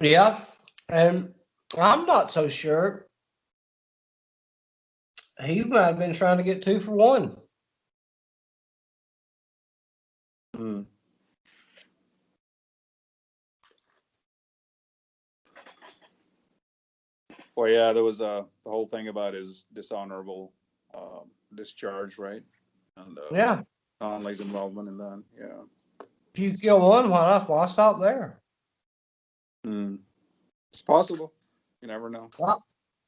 Yeah. And I'm not so sure. He might have been trying to get 2 for 1. Mm. Well, yeah, there was the whole thing about his dishonorable discharge, right? And Yeah. Connolly's involvement in that. Yeah. If you kill one, why stop there? Mm. It's possible. You never know.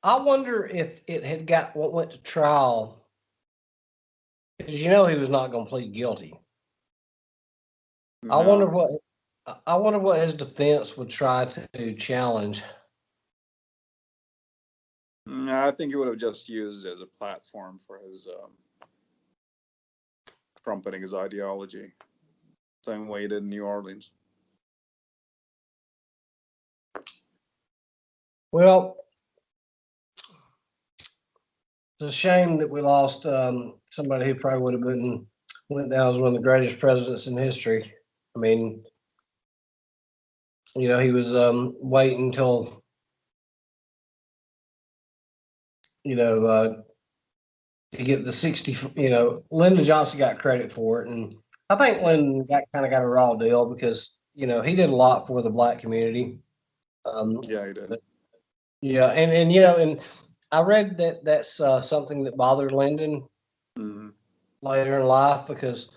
I wonder if it had went to trial, because he was not going to plead guilty. I wonder No. what I wonder what his defense would try to challenge. I think he would have just used it as a platform for his trumpeting his ideology, same way he did in New Orleans. Well, it's a shame that we lost somebody who probably would have went down as one of the greatest presidents in history. I mean, he was waiting until to get the 60. Lyndon Johnson got credit for it, and I think Lyndon got a raw deal because he did a lot for the black community. Yeah, he did. Yeah, and I read that that's something that bothered Lyndon Mm-hmm. later in life because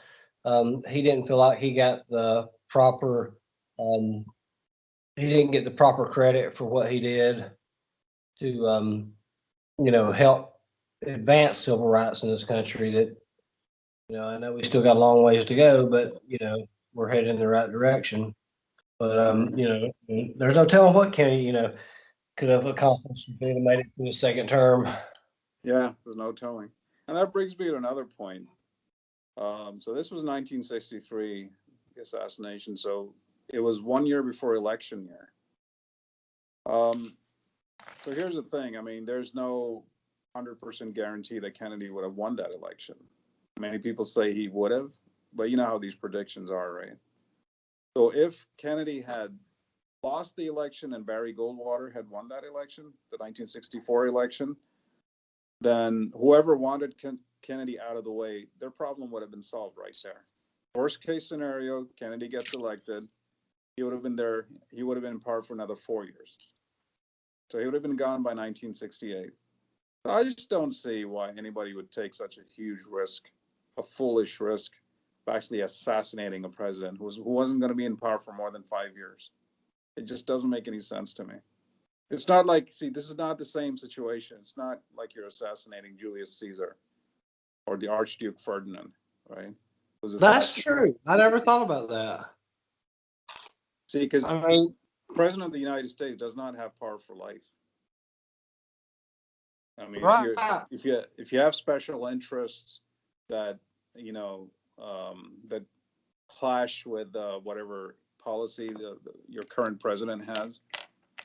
he didn't feel like he got the proper um, he didn't get the proper credit for what he did to help advance civil rights in this country. That I know we still got a long ways to go, but we're headed in the right direction. But Right. there's no telling what Kennedy could have accomplished if he had made it to his second term. Yeah, there's no telling. And that brings me to another point. So this was 1963, the assassination. So it was 1 year before election year. Um, so here's the thing. I mean, there's no 100% guarantee that Kennedy would have won that election. Many people say he would have, but you know how these predictions are, right? So if Kennedy had lost the election and Barry Goldwater had won that election, the 1964 election, then whoever wanted Kennedy out of the way, their problem would have been solved right there. Worst case scenario, Kennedy gets elected. He would have been there. He would have been in power for another 4 years. So he would have been gone by 1968. So I just don't see why anybody would take such a huge risk, a foolish risk, of actually assassinating a president who wasn't going to be in power for more than 5 years. It just doesn't make any sense to me. It's not like, see, this is not the same situation. It's not like you're assassinating Julius Caesar or the Archduke Ferdinand, right? Was That's assassinated. true. I never thought about that. See, because I mean, President of the United States does not have power for life. I mean, right. if you have special interests that that clash with whatever policy your current president has,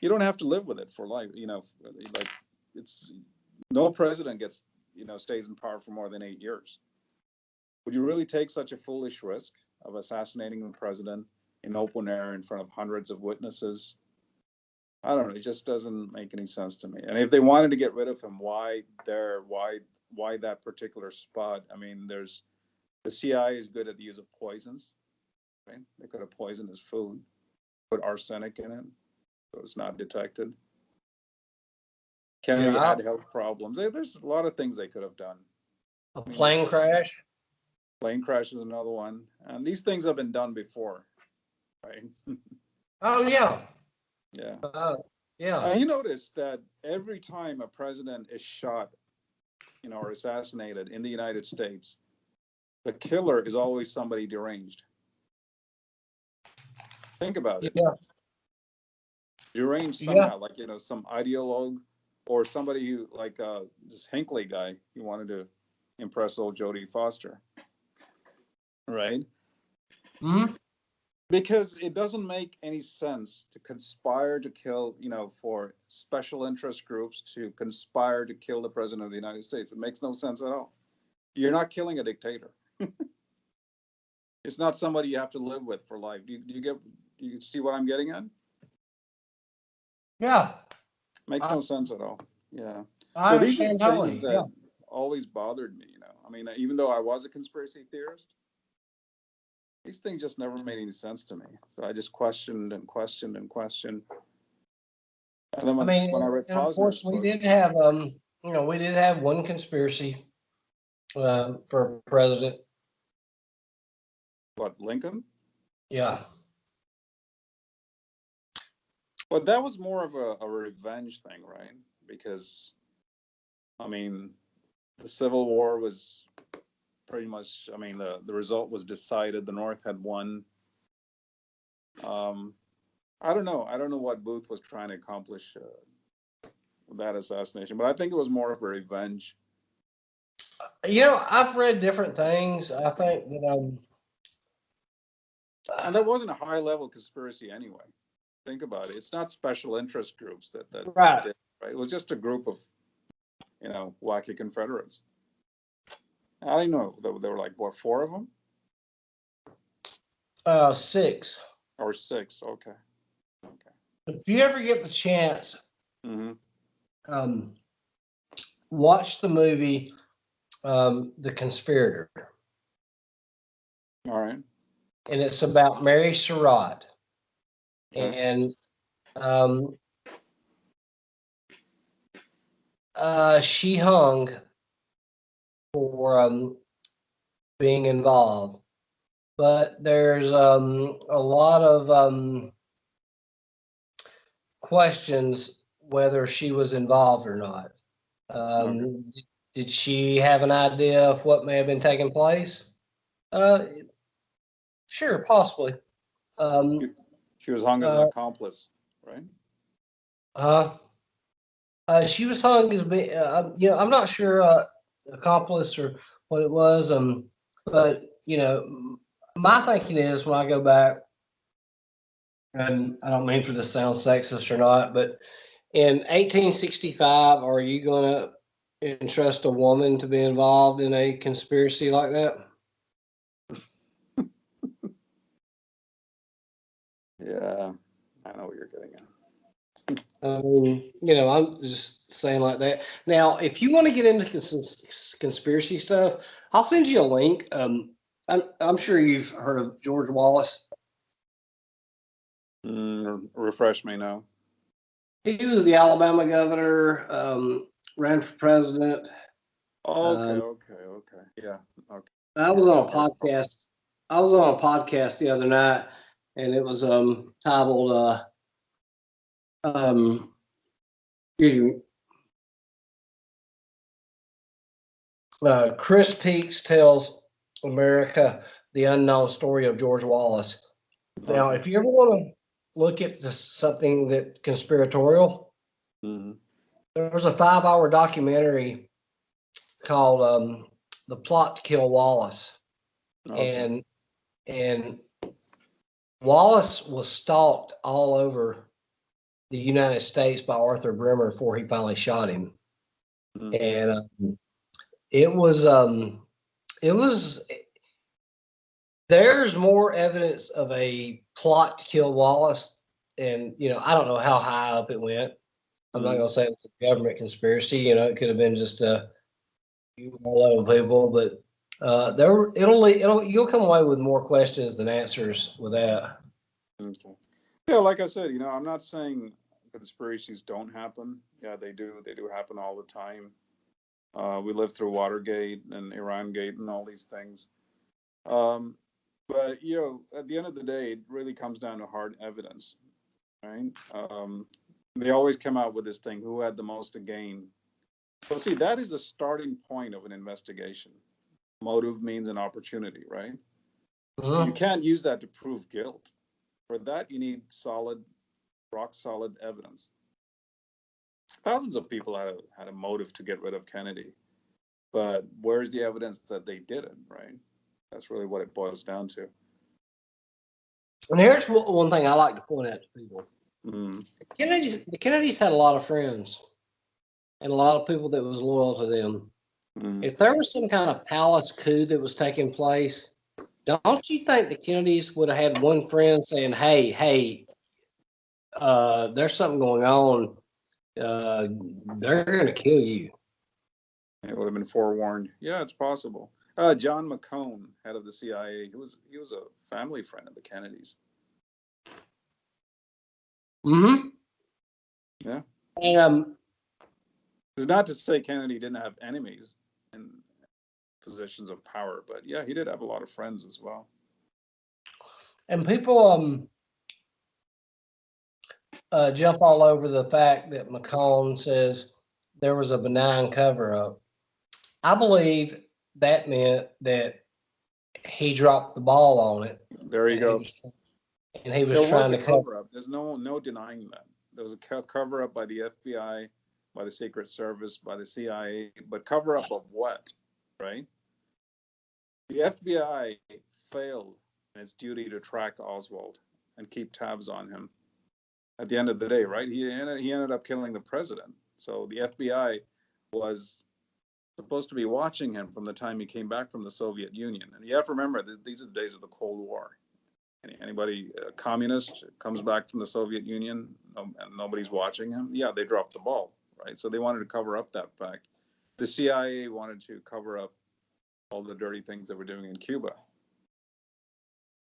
you don't have to live with it for life. Like it's no president gets stays in power for more than 8 years. Would you really take such a foolish risk of assassinating the president in open air in front of hundreds of witnesses? I don't know. It just doesn't make any sense to me. And if they wanted to get rid of him, why there? Why that particular spot? I mean, there's the CIA is good at the use of poisons, right? They could have poisoned his food, put arsenic in it, so it's not detected. Kennedy Yeah, had health problems. There's a lot of things they could have done. a I mean, plane this crash. Plane crash is another one. And these things have been done before, right? Oh yeah. Yeah. Yeah. You notice that every time a president is shot, or assassinated in the United States, the killer is always somebody deranged. Think about it. Yeah. Deranged Yeah. somehow, like, some ideologue or somebody who, like, this Hinckley guy, he wanted to impress old Jodie Foster, right? Hmm. Because it doesn't make any sense to conspire to kill, for special interest groups to conspire to kill the president of the United States. It makes no sense at all. You're not killing a dictator. It's not somebody you have to live with for life. Do you see what I'm getting at? Yeah. Makes I, no sense at all. Yeah. I So these are understand things totally. Yeah. that always bothered me. I mean, even though I was a conspiracy theorist, these things just never made any sense to me. So I just questioned and questioned and questioned. And then I when I mean, read and of course Posner's we book, did have we did have one conspiracy for president. what, Lincoln? Yeah. But that was more of a revenge thing, right? Because, I mean, the Civil War was pretty much, I mean, the result was decided. The North had won. Um, I don't know. I don't know what Booth was trying to accomplish with that assassination, but I think it was more of a revenge. I've read different things. I think that And that wasn't a high level conspiracy anyway. Think about it. It's not special interest groups that right. did, right? It was just a group of, wacky Confederates. I don't know. There were like, what, four of them? Six. Or six. Okay. Okay. If you ever get the chance, Mm-hmm. um, watch the movie The Conspirator, All right. and it's about Mary Surratt, Okay. and um, she hung for being involved, but there's a lot of questions whether she was involved or not. Okay. Did she have an idea of what may have been taking place? Uh, sure, possibly. She, Um, she was hung as an uh, accomplice, right? uh, she was hung as being, I'm not sure accomplice or what it was. But my thinking is when I go back, and I don't mean for this to sound sexist or not, but in 1865, are you going to entrust a woman to be involved in a conspiracy like that? Yeah, I know what you're getting at. I mean, I'm just saying like that. Now, if you want to get into conspiracy stuff, I'll send you a link. I'm sure you've heard of George Wallace. Refresh me now. He was the Alabama governor, ran for president. Okay, Um, okay, okay. Yeah, okay. I was Yeah, on a I've heard. podcast. I was on a podcast the other night, and it was titled um, Chris Peaks tells America the unknown story of George Wallace. Now, Okay. if you ever want to look at something that conspiratorial, Mm-hmm. there was a 5-hour documentary called "The Plot to Kill Wallace," Okay. and and Wallace was stalked all over the United States by Arthur Bremer before he finally shot him, Mm-hmm. and it was it was there's more evidence of a plot to kill Wallace, and I don't know how high up it went. I'm not Mm-hmm. gonna say it was a government conspiracy. It could have been just a load of people, but you'll come away with more questions than answers with that. Okay. Yeah, like I said, I'm not saying conspiracies don't happen. Yeah, they do. They do happen all the time. We lived through Watergate and Iran Gate and all these things. Um, but at the end of the day, it really comes down to hard evidence, right? They always come out with this thing: who had the most to gain? Well, see, that is the starting point of an investigation. Motive, means, and opportunity, right? You can't use that to prove guilt. For that, you need solid, rock solid evidence. Thousands of people had a motive to get rid of Kennedy, but where's the evidence that they did it, right? That's really what it boils down to. And here's one thing I like to point out to people. Mm. The Kennedys had a lot of friends and a lot of people that was loyal to them. Mm. If there was some kind of palace coup that was taking place, don't you think the Kennedys would have had one friend saying, hey, there's something going on. They're going to kill you. It would have been forewarned. Yeah, it's possible. John McCone, head of the CIA, he was a family friend of the Kennedys. Mm-hmm. Yeah. And It's not to say Kennedy didn't have enemies in positions of power, but yeah, he did have a lot of friends as well. and people jump all over the fact that McCone says there was a benign cover-up. I believe that meant that he dropped the ball on it. There you go. He was trying to cover up. There's no denying that. There was a cover up by the FBI, by the Secret Service, by the CIA, but cover up of what, right? The FBI failed in its duty to track Oswald and keep tabs on him. At the end of the day, right? He ended up killing the president. So the FBI was supposed to be watching him from the time he came back from the Soviet Union. And you have to remember that these are the days of the Cold War. Anybody communist comes back from the Soviet Union and nobody's watching him, yeah, they dropped the ball, right? So they wanted to cover up that fact. The CIA wanted to cover up all the dirty things that we're doing in Cuba,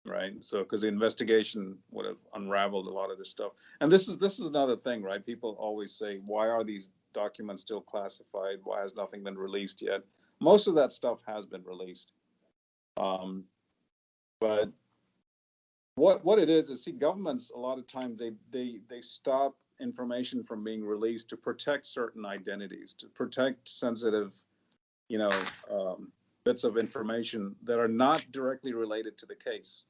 right? So because the investigation would have unraveled a lot of this stuff. And this is another thing, right? People always say, why are these documents still classified? Why has nothing been released yet? Most of that stuff has been released, but what it is, see, governments a lot of times they stop information from being released to protect certain identities, to protect sensitive, bits of information that are not directly related to the case.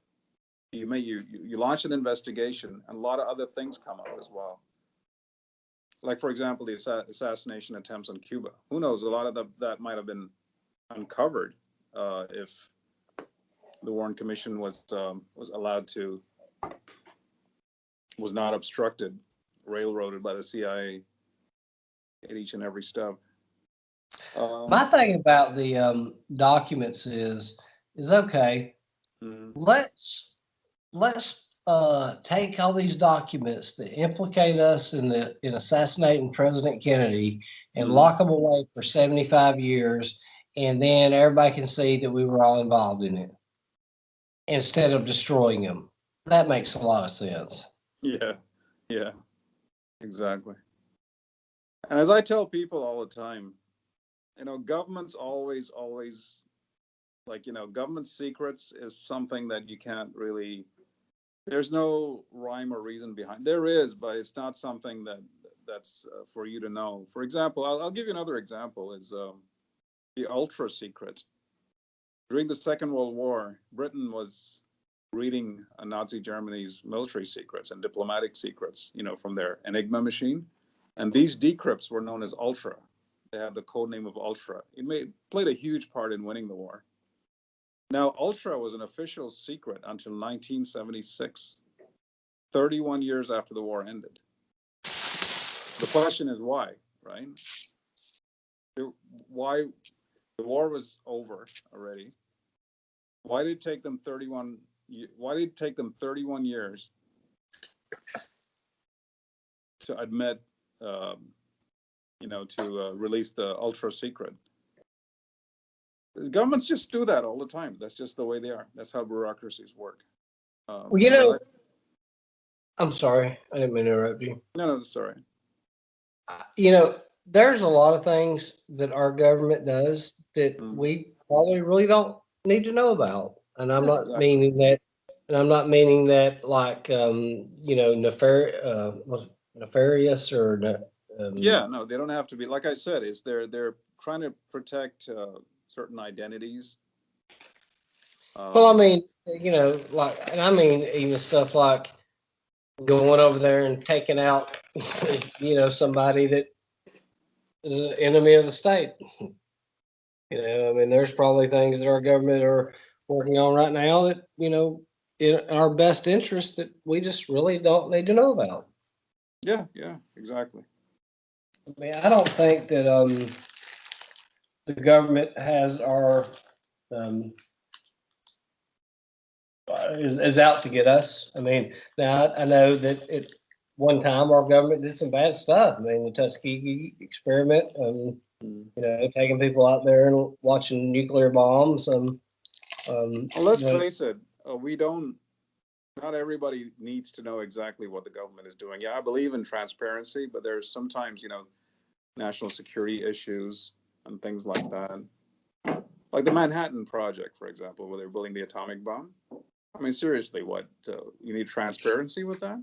You launch an investigation, and a lot of other things come up as well. Like, for example, the assassination attempts on Cuba. Who knows? A lot of that might have been uncovered if the Warren Commission was not obstructed, railroaded by the CIA at each and every step. My thing about the documents is okay. Mm-hmm. Let's take all these documents that implicate us in assassinating President Kennedy and mm-hmm. lock them away for 75 years, and then everybody can see that we were all involved in it, instead of destroying them. That makes a lot of sense. Yeah, exactly. And as I tell people all the time, governments always government secrets is something that you can't really, there's no rhyme or reason behind. There is, but it's not something that's for you to know. For example, I'll give you another example, is the ultra secret. During the Second World War, Britain was reading Nazi Germany's military secrets and diplomatic secrets, from their Enigma machine. And these decrypts were known as Ultra. They had the code name of Ultra. It played a huge part in winning the war. Now, Ultra was an official secret until 1976, 31 years after the war ended. The question is why, right? Why the war was over already? Why did it take them 31 years to admit, to release the ultra secret? Governments just do that all the time. That's just the way they are. That's how bureaucracies work. I'm sorry. I didn't mean to interrupt you. No, sorry. There's a lot of things that our government does that we probably really don't need to know about. and I'm Yeah, not exactly. meaning that, and I'm not meaning that like nefarious or Yeah, no, they don't have to be. Like I said, is they're trying to protect certain identities. well, I Um, mean, like, and I mean even stuff like going over there and taking out, somebody that is an enemy of the state. I mean, there's probably things that our government are working on right now that, in our best interest that we just really don't need to know about. yeah, yeah, exactly. I mean, I don't think that the government has our um, is out to get us. I mean, now I know that at one time our government did some bad stuff. I mean, the Tuskegee experiment, Mm. taking people out there and watching nuclear bombs. Well, You let's know, face it, we don't. Not everybody needs to know exactly what the government is doing. Yeah, I believe in transparency, but there's sometimes, national security issues and things like that. Like the Manhattan Project, for example, where they're building the atomic bomb. I mean, seriously, what? You need transparency with that?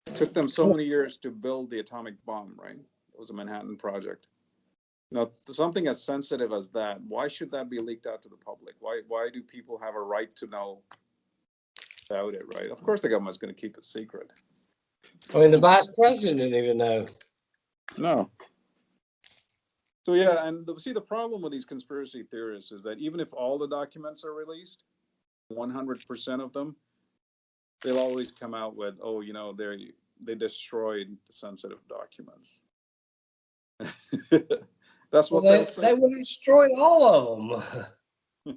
It took them so many years to build the atomic bomb, right? It was a Manhattan Project. Now, something as sensitive as that, why should that be leaked out to the public? Why do people have a right to know about it, right? Of course, the government's going to keep it secret. I mean, the vice president didn't even know. No. So yeah, and see the problem with these conspiracy theorists is that even if all the documents are released, 100% of them, they'll always come out with, oh, they destroyed the sensitive documents. That's Well, what they'll they say. would have destroyed all of them.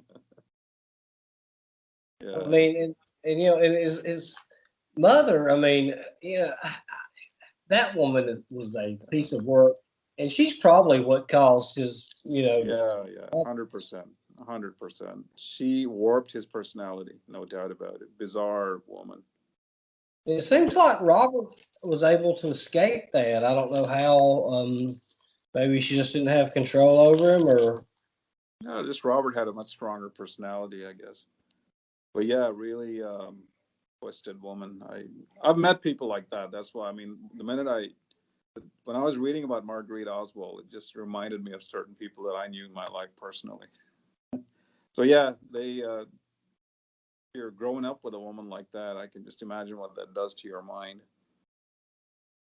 I Yeah, mean, and and his mother. I mean, that woman was a piece of work, and she's probably what caused his. yeah, 100%, 100%. She warped his personality, no doubt about it. Bizarre woman. It seems like Robert was able to escape that. I don't know how. Maybe she just didn't have control over him, or No, just Robert had a much stronger personality, I guess. But yeah, really twisted woman. I've met people like that. That's why I mean, when I was reading about Marguerite Oswald, it just reminded me of certain people that I knew in my life personally. So yeah, you're growing up with a woman like that. I can just imagine what that does to your mind.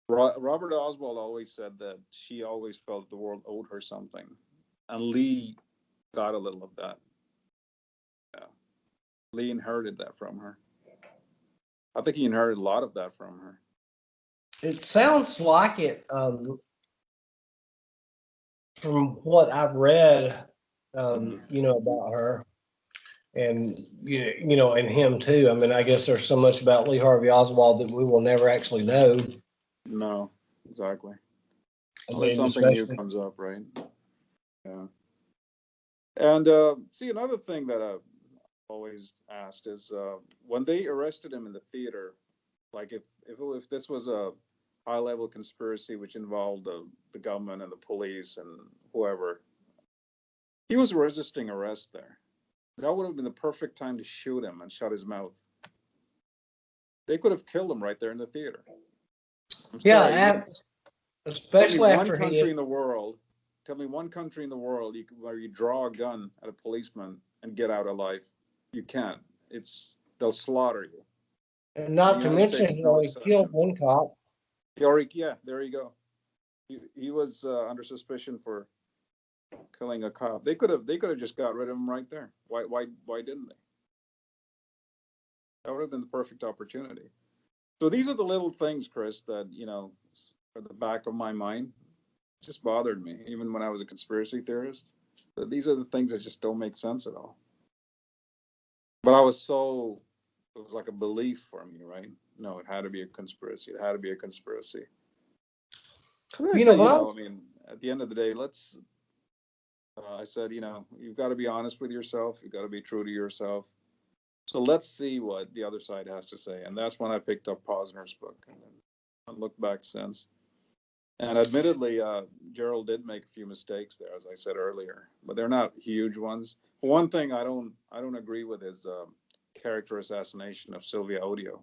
Robert Oswald always said that she always felt the world owed her something, and Lee got a little of that. Yeah, Lee inherited that from her. I think he inherited a lot of that from her. it sounds like it. From what I've read, Mm. about her, and and him too. I mean, I guess there's so much about Lee Harvey Oswald that we will never actually know. No, exactly. I Always mean, something new especially comes up, right? Yeah. And see, another thing that I've always asked is when they arrested him in the theater, like if this was a high level conspiracy which involved the government and the police and whoever, he was resisting arrest there. That would have been the perfect time to shoot him and shut his mouth. They could have killed him right there in the theater. I'm sorry, yeah, tell me especially one after he. country in the world. Tell me one country in the world where you draw a gun at a policeman and get out alive. You can't. They'll slaughter you. And And the not to United mention, States is he no already killed exception. one cop. Yeah, there you go. He was under suspicion for killing a cop. They could have just got rid of him right there. Why didn't they? That would have been the perfect opportunity. So these are the little things, Chris, that at the back of my mind just bothered me, even when I was a conspiracy theorist. That these are the things that just don't make sense at all. But it was like a belief for me, right? No, it had to be a conspiracy. It had to be a conspiracy. And then I said, When I I was, mean, at the end of the day, I said, you've got to be honest with yourself. You've got to be true to yourself. So let's see what the other side has to say. And that's when I picked up Posner's book and then I looked back since. And admittedly, Gerald did make a few mistakes there, as I said earlier, but they're not huge ones. For one thing, I don't agree with his character assassination of Sylvia Odio.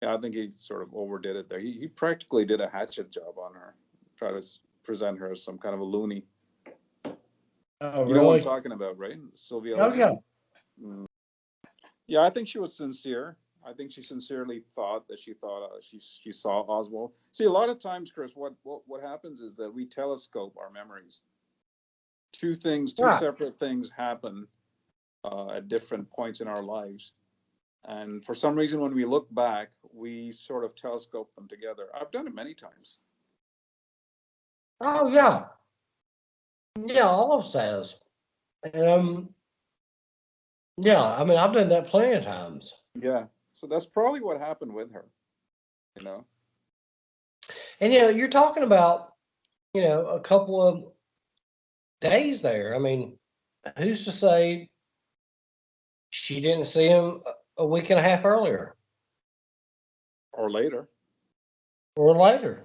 Yeah, I think he sort of overdid it there. He practically did a hatchet job on her, try to present her as some kind of a loony. Oh, You know what I'm really? talking about, right? Sylvia Oh, yeah. Odio. Mm. Yeah, I think she was sincere. I think she sincerely thought that she thought she saw Oswald. See, a lot of times, Chris, what happens is that we telescope our memories. Two Right. separate things happen at different points in our lives, and for some reason, when we look back, we sort of telescope them together. I've done it many times. Oh, yeah. Yeah, all of us has. And yeah, I mean, I've done that plenty of times. Yeah, so that's probably what happened with her. You know, And you're talking about, a couple of days there. I mean, who's to say she didn't see him a week and a half earlier or later. or later?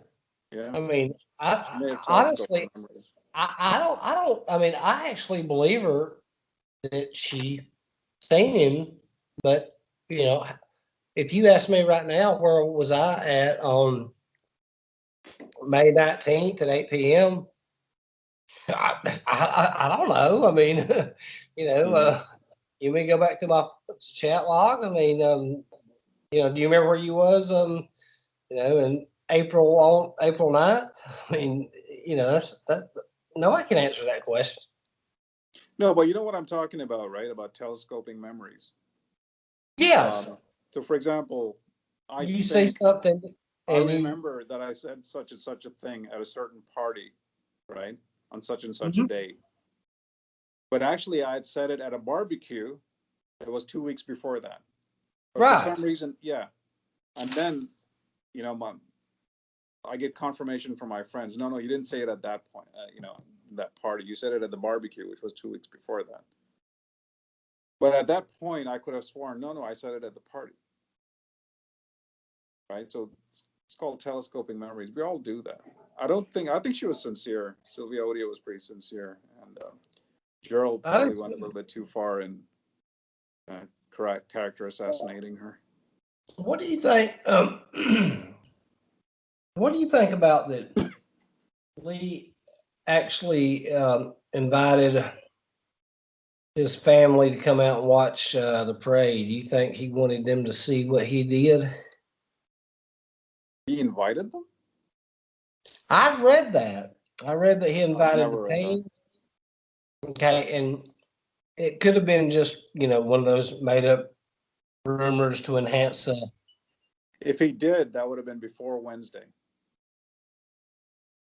Yeah, I mean, she may have telescoped her honestly, memories. I mean, I actually believe her that she seen him, but you know, if you ask me right now, where was I at on May 19th at 8 p.m.? I don't know. I mean, you know, Mm. you may go back to my chat log. I mean, do you remember where you was, in April 9th? I mean, that. No, I can answer that question. No, but you know what I'm talking about, right? About telescoping memories. Yes, Um, so, for example, I you say think something, I and you. remember that I said such and such a thing at a certain party, right, on such and such a Mhm. date. But actually, I had said it at a barbecue. It was 2 weeks before that. But for some Right. reason, yeah. And then, you know, I get confirmation from my friends. No, no, you didn't say it at that point. That party. You said it at the barbecue, which was 2 weeks before that. But at that point, I could have sworn, no, no, I said it at the party, right? So it's called telescoping memories. We all do that. I think she was sincere. Sylvia Odio was pretty sincere. And Gerald I probably don't. went a little bit too far in correct character assassinating her. What do you think? What do you think about that? Lee actually invited his family to come out and watch the parade. Do you think he wanted them to see what he did? He invited them? I read that. I read that he I've invited the never read that. pain. Okay, and it could have been just one of those made up rumors to enhance. If he did, that would have been before Wednesday,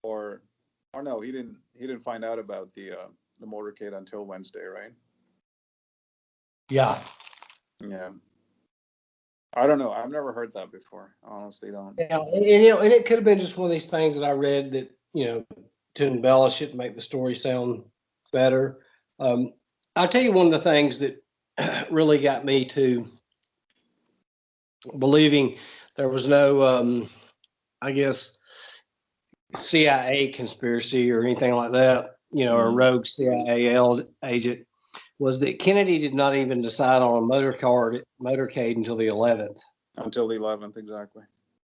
or no, he didn't. He didn't find out about the motorcade until Wednesday, right? Yeah. Yeah. I don't know. I've never heard that before. I honestly don't. Yeah, and it could have been just one of these things that I read that to embellish it and make the story sound better. Um, I'll tell you one of the things that really got me to believing there was no, I guess, CIA conspiracy or anything like that, or a Mm. rogue CIA agent, was that Kennedy did not even decide on a motorcade until the 11th. Until the 11th, exactly.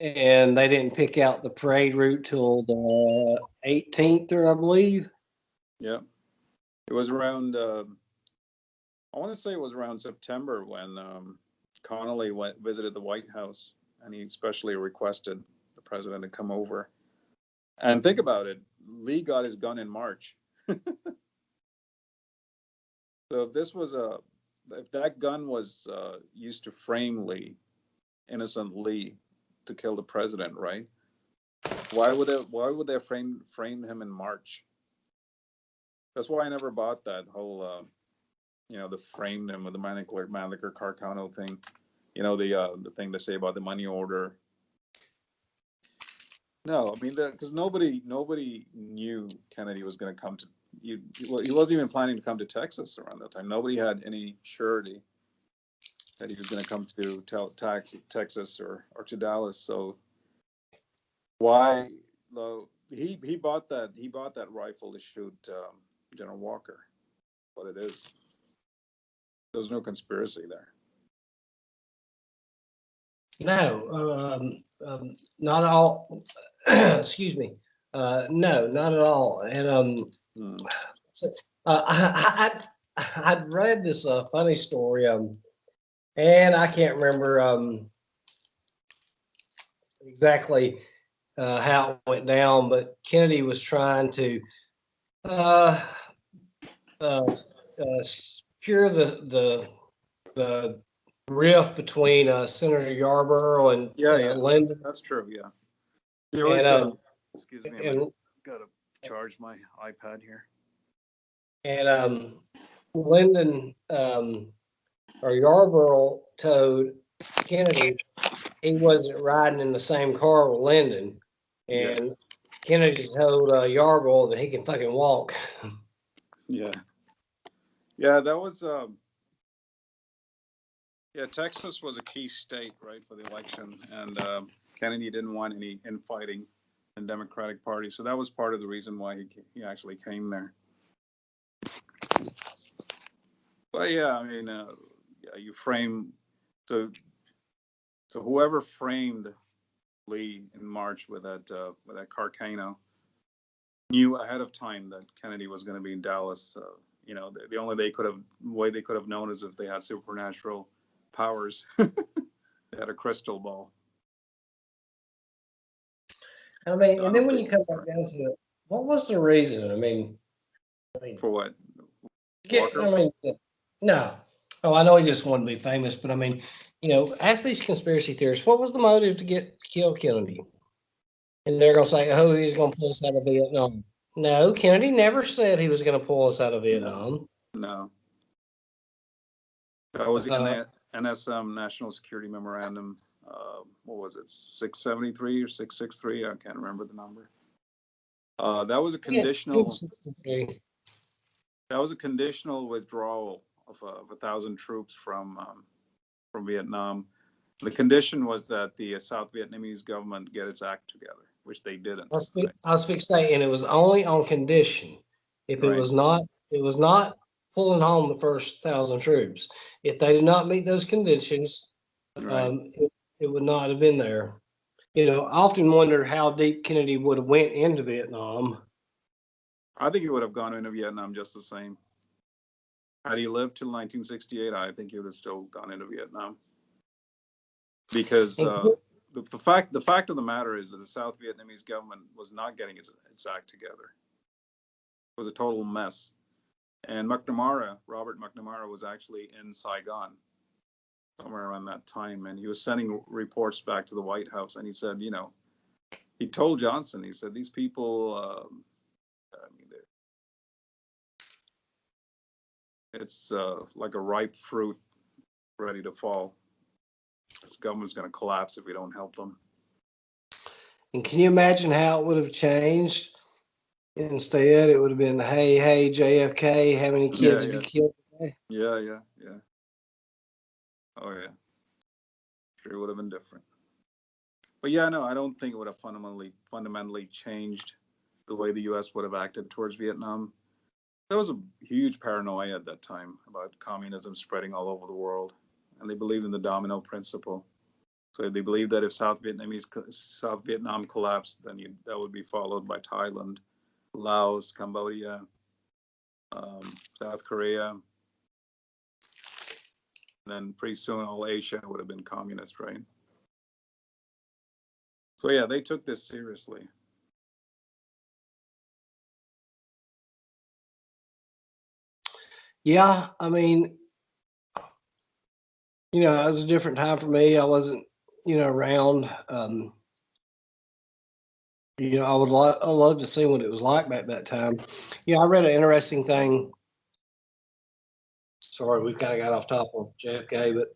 And they didn't pick out the parade route till the 18th, or I believe. Yeah. It was around. I want to say it was around September when Connolly visited the White House, and he especially requested the president to come over. And think about it, Lee got his gun in March. So if that gun was used to frame Lee, innocent Lee, to kill the president, right? Why would they frame him in March? That's why I never bought that whole the frame him with the Manicler Carcano thing. The thing they say about the money order. No, I mean because nobody knew Kennedy was going to come to you. Well, he wasn't even planning to come to Texas around that time. Nobody had any surety that he was going to come to Texas or to Dallas. So Why? Though he bought that rifle to shoot General Walker. What it is. There's no conspiracy there. No, not at all. Excuse me. No, not at all. And so, I'd read this funny story, and I can't remember exactly how it went down, but Kennedy was trying to uh, cure the rift between Senator Yarborough and Yeah, Lyndon, that's true. Yeah, there was. and Excuse me, and I've got to charge my iPad here. and Lyndon or Yarborough told Kennedy he wasn't riding in the same car with Lyndon, Yeah, and Kennedy told Yarborough that he can fucking walk. yeah, yeah. That was. Yeah, Texas was a key state, right, for the election, and Kennedy didn't want any infighting in the Democratic Party, so that was part of the reason why he actually came there. But yeah, I mean, yeah, you frame so whoever framed Lee in March with that Carcano knew ahead of time that Kennedy was going to be in Dallas. You know, the only way they could have known is if they had supernatural powers. They had a crystal ball. I mean, So I and then don't when think you come back down to it, what was the reason? I mean, for what get, Walker. I mean, no. Oh, I know he just wanted to be famous, but I mean, ask these conspiracy theorists, what was the motive to kill Kennedy? And they're gonna say, oh, he's gonna pull us out of Vietnam. No, Kennedy never said he was gonna pull us out of Vietnam. No, that was in Uh, the NSM National Security Memorandum. What was it, 673 or 663? I can't remember the number. That was a conditional. That was a conditional withdrawal of 1,000 troops from Vietnam. The condition was that the South Vietnamese government get its act together, which they didn't. I was fixating, and it was only on condition. If it Right. was not, it was not pulling home the first 1,000 troops. If they did not meet those conditions, Right. it would not have been there. I often wonder how deep Kennedy would have went into Vietnam. I think he would have gone into Vietnam just the same. Had he lived till 1968, I think he would have still gone into Vietnam. Because the fact of the matter is that the South Vietnamese government was not getting its act together. It was a total mess. And Robert McNamara, was actually in Saigon somewhere around that time, and he was sending reports back to the White House, and he said, he told Johnson, he said, these people, I mean, it's like a ripe fruit ready to fall. This government's going to collapse if we don't help them. And can you imagine how it would have changed? Instead, it would have been, hey, JFK, how many kids have you killed today? Yeah. Oh, yeah. Sure, it would have been different. But yeah, no, I don't think it would have fundamentally changed the way the U.S. would have acted towards Vietnam. There was a huge paranoia at that time about communism spreading all over the world, and they believed in the domino principle. So they believed that if South Vietnam collapsed, then that would be followed by Thailand, Laos, Cambodia, South Korea. Then pretty soon all Asia would have been communist, right? So yeah, they took this seriously. Yeah, I mean, it was a different time for me. I wasn't, around. I love to see what it was like back that time. I read an interesting thing. Sorry, we kind of got off top of JFK, but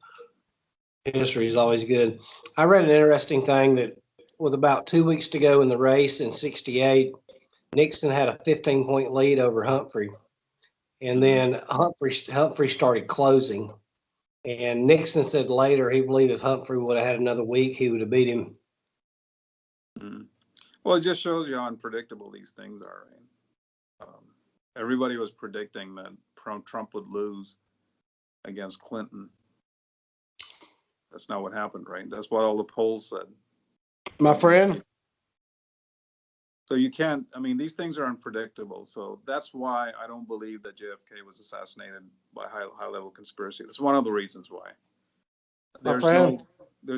history is always good. I read an interesting thing that with about 2 weeks to go in the race in '68, Nixon had a 15-point lead over Humphrey. And then Humphrey started closing. And Nixon said later he believed if Humphrey would have had another week, he would have beat him. Well, it just shows you how unpredictable these things are. Right? Everybody was predicting that Trump would lose against Clinton. That's not what happened, right? That's what all the polls said. My friend. So you can't, I mean, these things are unpredictable. So that's why I don't believe that JFK was assassinated by high level conspiracy. That's one of the reasons why. There's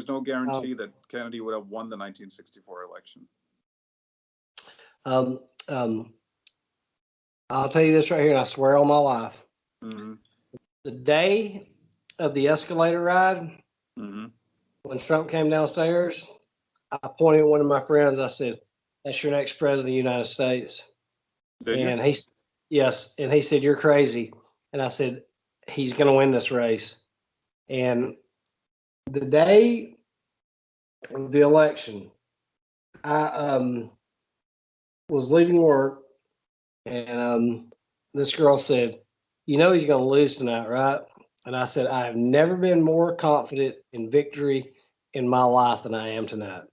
no guarantee that Kennedy would have won the 1964 election. I'll tell you this right here, and I swear on my life. Mm-hmm. The day of the escalator ride, mm-hmm. when Trump came downstairs, I pointed at one of my friends. I said, "That's your next president of the United States." And yes, and he said, "You're crazy." And I said, "He's going to win this race." And the day of the election, I was leaving work, and this girl said, "You know he's going to lose tonight, right?" And I said, "I have never been more confident in victory in my life than I am tonight."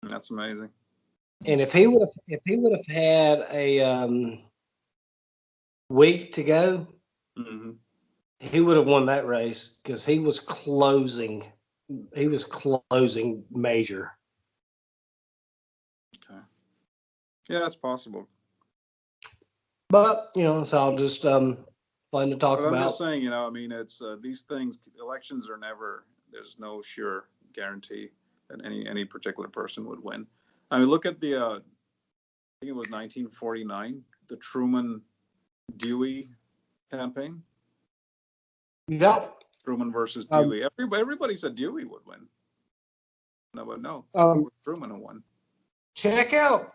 That's amazing. And if he would have had a week to go, mm-hmm. he would have won that race because he was closing. He was closing major. Okay. Yeah, that's possible. But it's all just fun to talk about. I'm just saying, I mean, it's these things. Elections are never. There's no sure guarantee that any particular person would win. I mean, look at the. I think it was 1949, the Truman Dewey campaign. Yep. Truman versus Dewey. Everybody said Dewey would win. No, Truman who won. Check out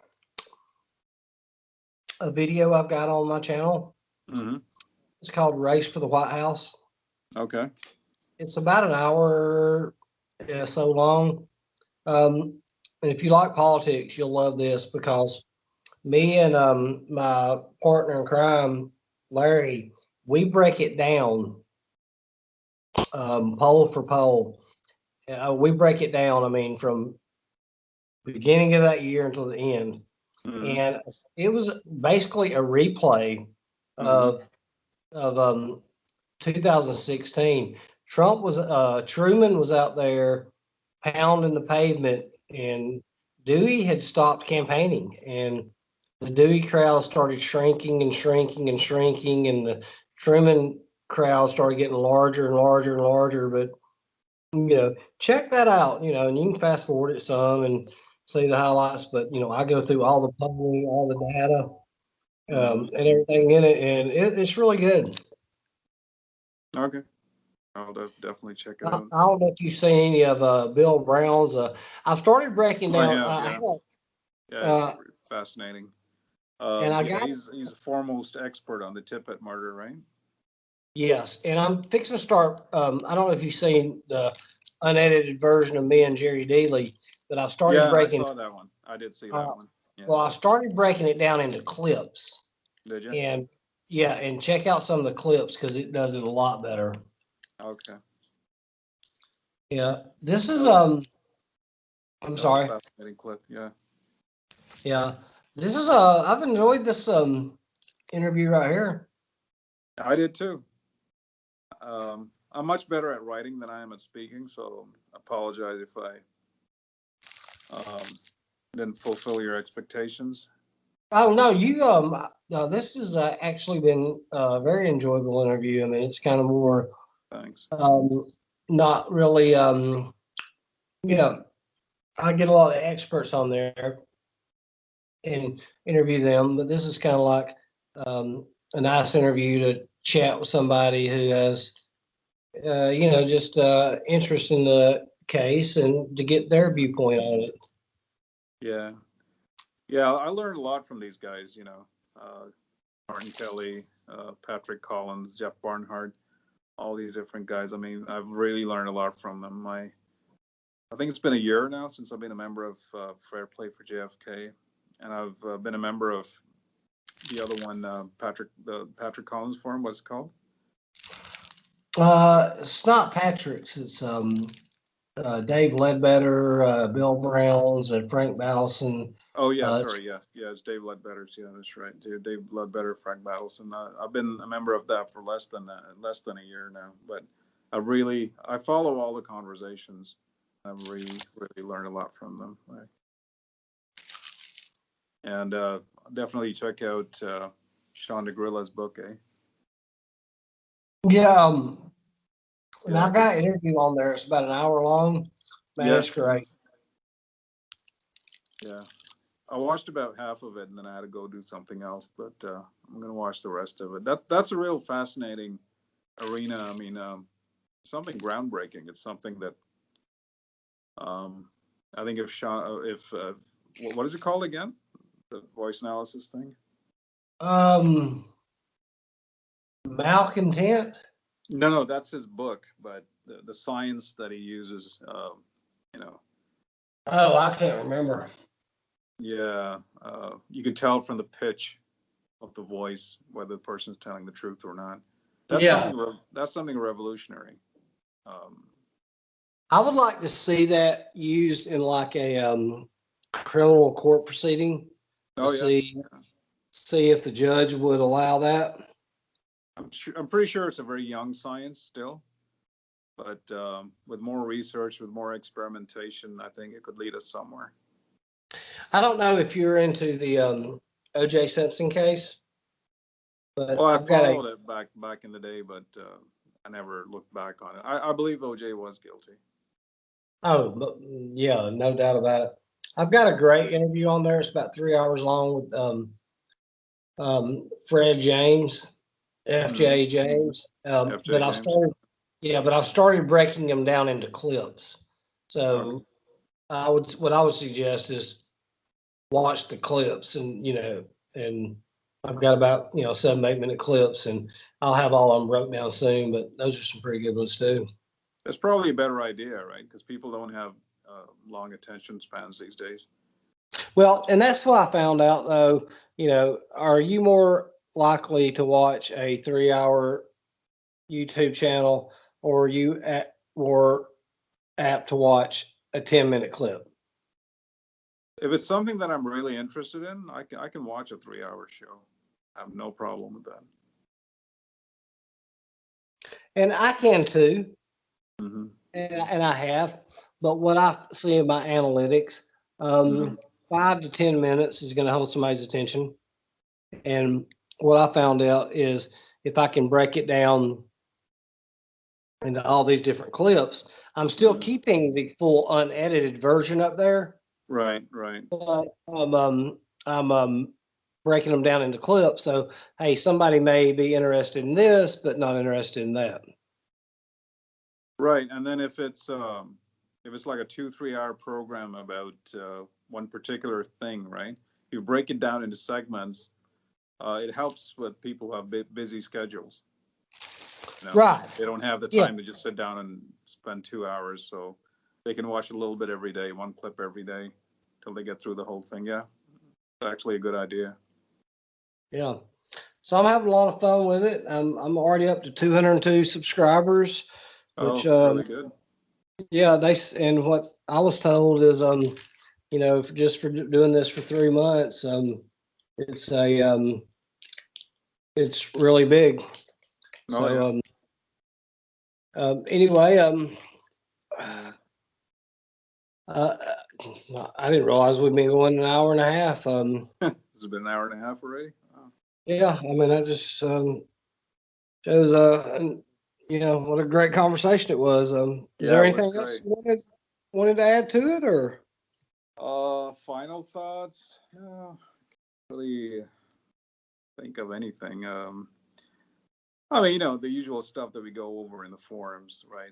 a video I've got on my channel. Mm-hmm. It's called "Race for the White House." Okay. It's about an hour so long. And if you like politics, you'll love this because me and my partner in crime, Larry, we break it down poll for poll. We break it down, I mean, from beginning of that year until the end. Mm-hmm. And it was basically a replay of 2016. Truman was out there pounding the pavement, and Dewey had stopped campaigning, and the Dewey crowd started shrinking and shrinking and shrinking, and the Truman crowd started getting larger and larger and larger. But check that out, and you can fast forward it some and see the highlights. But I go through all the polling, all the data, and everything in it, and it's really good. Okay. I'll definitely check it out. I don't know if you've seen any of Bill Brown's. I've started breaking down. Yeah, it's fascinating. And he's a foremost expert on the Tippit murder, right? Yes, and I'm fixing to start. I don't know if you've seen the unedited version of me and Jerry Dealey that I've started breaking. I saw that one. I did see that one. Yeah. Well, I started breaking it down into clips. Did you? And and check out some of the clips because it does it a lot better. Okay. Yeah, this is I'm sorry. Fascinating clip. Yeah. Yeah, this is I've enjoyed this interview right here. I did too. I'm much better at writing than I am at speaking, so I apologize if I didn't fulfill your expectations. Oh no, you this has actually been a very enjoyable interview. I mean, it's kind of more thanks. Not really I get a lot of experts on there and interview them, but this is kind of like a nice interview to chat with somebody who has just interest in the case and to get their viewpoint on it. Yeah, I learned a lot from these guys, Martin Kelly, Patrick Collins, Jeff Barnhart, all these different guys. I mean, I've really learned a lot from them. I think it's been a year now since I've been a member of Fair Play for JFK, and I've been a member of the other one, the Patrick Collins Forum. What's it called? It's not Patrick's. It's Dave Ledbetter, Bill Browns, and Frank Battleson. Oh yeah, It's sorry, yeah, it's Dave Ledbetter's. Yeah, that's right. Dave Ledbetter, Frank Battleson. I've been a member of that for less than a year now, but I follow all the conversations. I've really learned a lot from them. Right? And definitely check out Sean DeGrilla's book, eh? yeah. And Yeah, I've got an because interview on there. It's about an hour long. Man, yeah, it's great. yeah. I watched about half of it, and then I had to go do something else. But I'm gonna watch the rest of it. That's a real fascinating arena. I mean, something groundbreaking. It's something that um, I think if what is it called again? The voice analysis thing? Um, Malcontent. No, that's his book. But the science that he uses, you know, Oh, I can't remember. yeah, you can tell from the pitch of the voice whether the person's telling the truth or not. That's Yeah, something. That's something revolutionary. Um, I would like to see that used in like a criminal court proceeding to oh yeah, see if the judge would allow that. I'm pretty sure it's a very young science still, but with more research, with more experimentation, I think it could lead us somewhere. I don't know if you're into the O.J. Simpson case, but Well, I I've got a followed it back in the day, but I never looked back on it. I believe OJ was guilty. but yeah, no doubt about it. I've got a great interview on there. It's about 3 hours long with Fred James, Hmm. FJ James. FJ But I've James. started, yeah, but I've started breaking them down into clips. Okay. So what I would suggest is watch the clips, and and I've got about 7 8 minute clips, and I'll have all of them broke down soon. But those are some pretty good ones too. That's probably a better idea, right? Because people don't have long attention spans these days. Well, and that's what I found out though. Are you more likely to watch a 3 hour YouTube channel, or are you more apt to watch a 10 minute clip? If it's something that I'm really interested in, I can watch a 3 hour show. I have no problem with that. And I can too, Hmm. and I have. But what I see in my analytics, Hmm. 5 to 10 minutes is going to hold somebody's attention. And what I found out is if I can break it down into all these different clips, I'm still Hmm. keeping the full unedited version up there, Right, right. but I'm breaking them down into clips. So hey, somebody may be interested in this, but not interested in that. Right, and then if it's like a 2 3 hour program about one particular thing, right? You break it down into segments. It helps with people who have busy schedules. You know, Right. they don't have the Yeah. time to just sit down and spend 2 hours, so they can watch a little bit every day, one clip every day, till they get through the whole thing. Yeah, it's actually a good idea. Yeah. So I'm having a lot of fun with it. I'm already up to 202 subscribers, which Oh, really good. yeah, and what I was told is just for doing this for 3 months, it's a it's really big. Oh So yeah. anyway, uh, I didn't realize we've been going an hour and a half. It's been an hour and a half already. Wow. Yeah, I mean that just shows what a great conversation it was. Is Yeah, there it was anything else great. you wanted to add to it, or? Final thoughts? No, really think of anything. I mean, the usual stuff that we go over in the forums, right?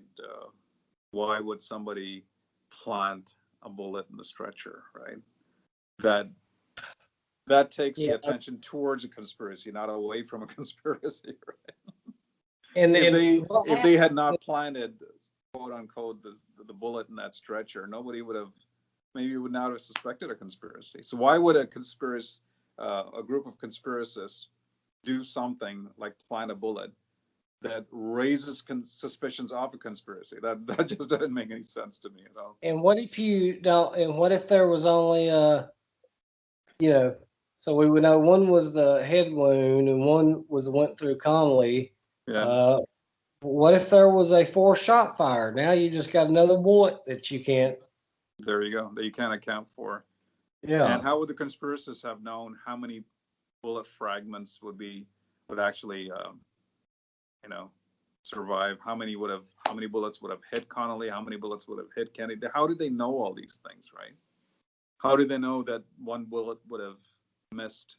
Why would somebody plant a bullet in the stretcher, right? That that takes the Yeah, attention towards a conspiracy, not away from a conspiracy. Right? and If then they what if they had happened? not planted, quote unquote, the bullet in that stretcher, nobody would have, maybe would not have suspected a conspiracy. So why would a group of conspiracists do something like plant a bullet that raises suspicions of a conspiracy. That just doesn't make any sense to me at all. And what if you don't? And what if there was only you know, so we would know one was the head wound and one was went through Connolly. Yeah, What if there was a 4-shot fire? Now you just got another bullet that you can't. there you go. That you can't account for. Yeah. And how would the conspiracists have known how many bullet fragments would actually, survive? How many bullets would have hit Connolly? How many bullets would have hit Kennedy? How did they know all these things, right? How did they know that one bullet would have missed?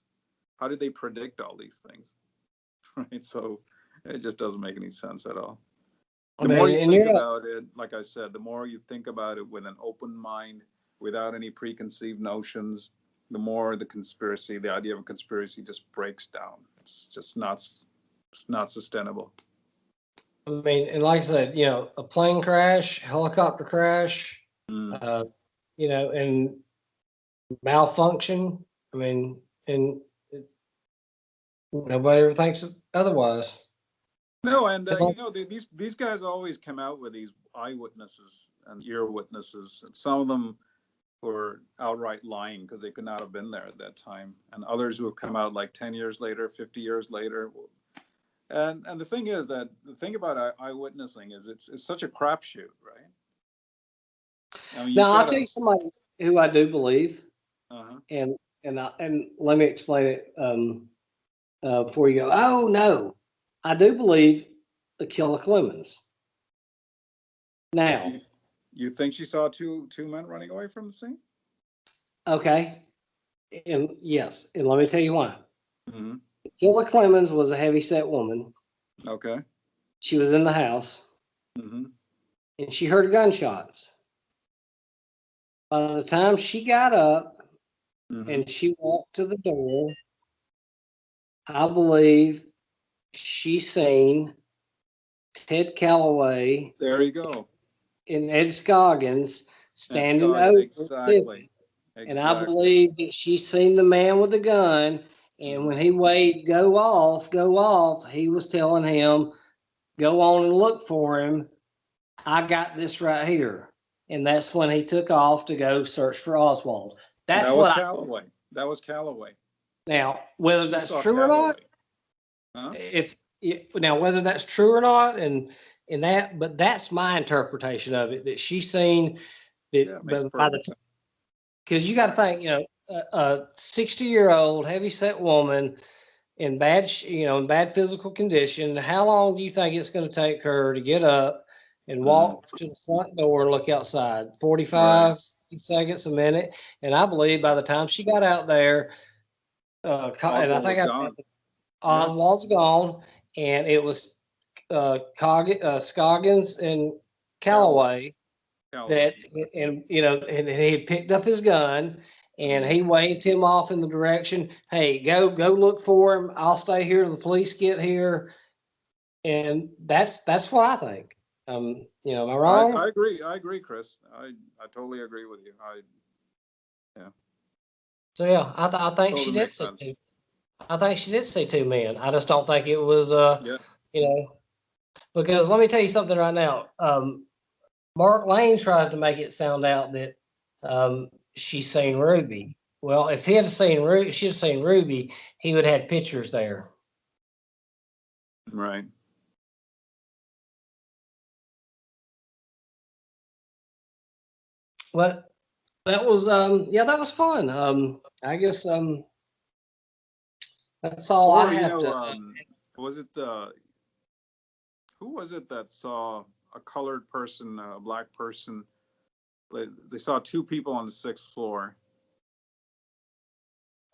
How did they predict all these things? Right. So it just doesn't make any sense at all. The more you think about it, like I said, the more you think about it with an open mind, without any preconceived notions, the more the idea of a conspiracy just breaks down. It's just not sustainable. I mean, and like I said, a plane crash, helicopter crash, and malfunction. I mean, and nobody ever thinks otherwise. No, and these guys always come out with these eyewitnesses and ear witnesses, and some of them were outright lying because they could not have been there at that time, and others who have come out like 10 years later, 50 years later. And the thing is that the thing about eyewitnessing is it's such a crapshoot, right? I mean, now I'll tell you somebody who I do believe, and let me explain it before you go. Oh no, I do believe Akila Clemens. Now, you think she saw two men running away from the scene? Okay, and yes, and let me tell you why. Mm-hmm. Akila Clemens was a heavy-set woman. Okay. She was in the house, and she heard gunshots. By the time she got up and she walked to the door, I believe she seen Ted Calloway. There you go. And Ed Scoggins standing over. Exactly. And I believe that she seen the man with the gun. And when he waved, go off, he was telling him, go on and look for him. I got this right here. And that's when he took off to go search for Oswald. That was Calloway. That was Calloway. Now, whether that's true or not, whether that's true or not, but that's my interpretation of it. That she seen that, because you got to think, a 60-year-old heavy-set woman in bad physical condition. How long do you think it's going to take her to get up and walk to the front door and look outside? 45 seconds, a minute. And I believe by the time she got out there, Oswald's gone, and it was Scoggins and Calloway. And he had picked up his gun and he waved him off in the direction. Hey, go look for him. I'll stay here till the police get here. And that's what I think. Am I wrong? I agree, Chris. I totally agree with you. So yeah, I think she did see two. I think she did see two men. I just don't think it was because let me tell you something right now. Mark Lane tries to make it sound out that she's seen Ruby. Well, if he had seen Ruby, she'd seen Ruby, he would have had pictures there. Right. But that was that was fun. I guess that's all I have to. Was it who was it that saw a colored person, a black person? They saw two people on the 6th floor.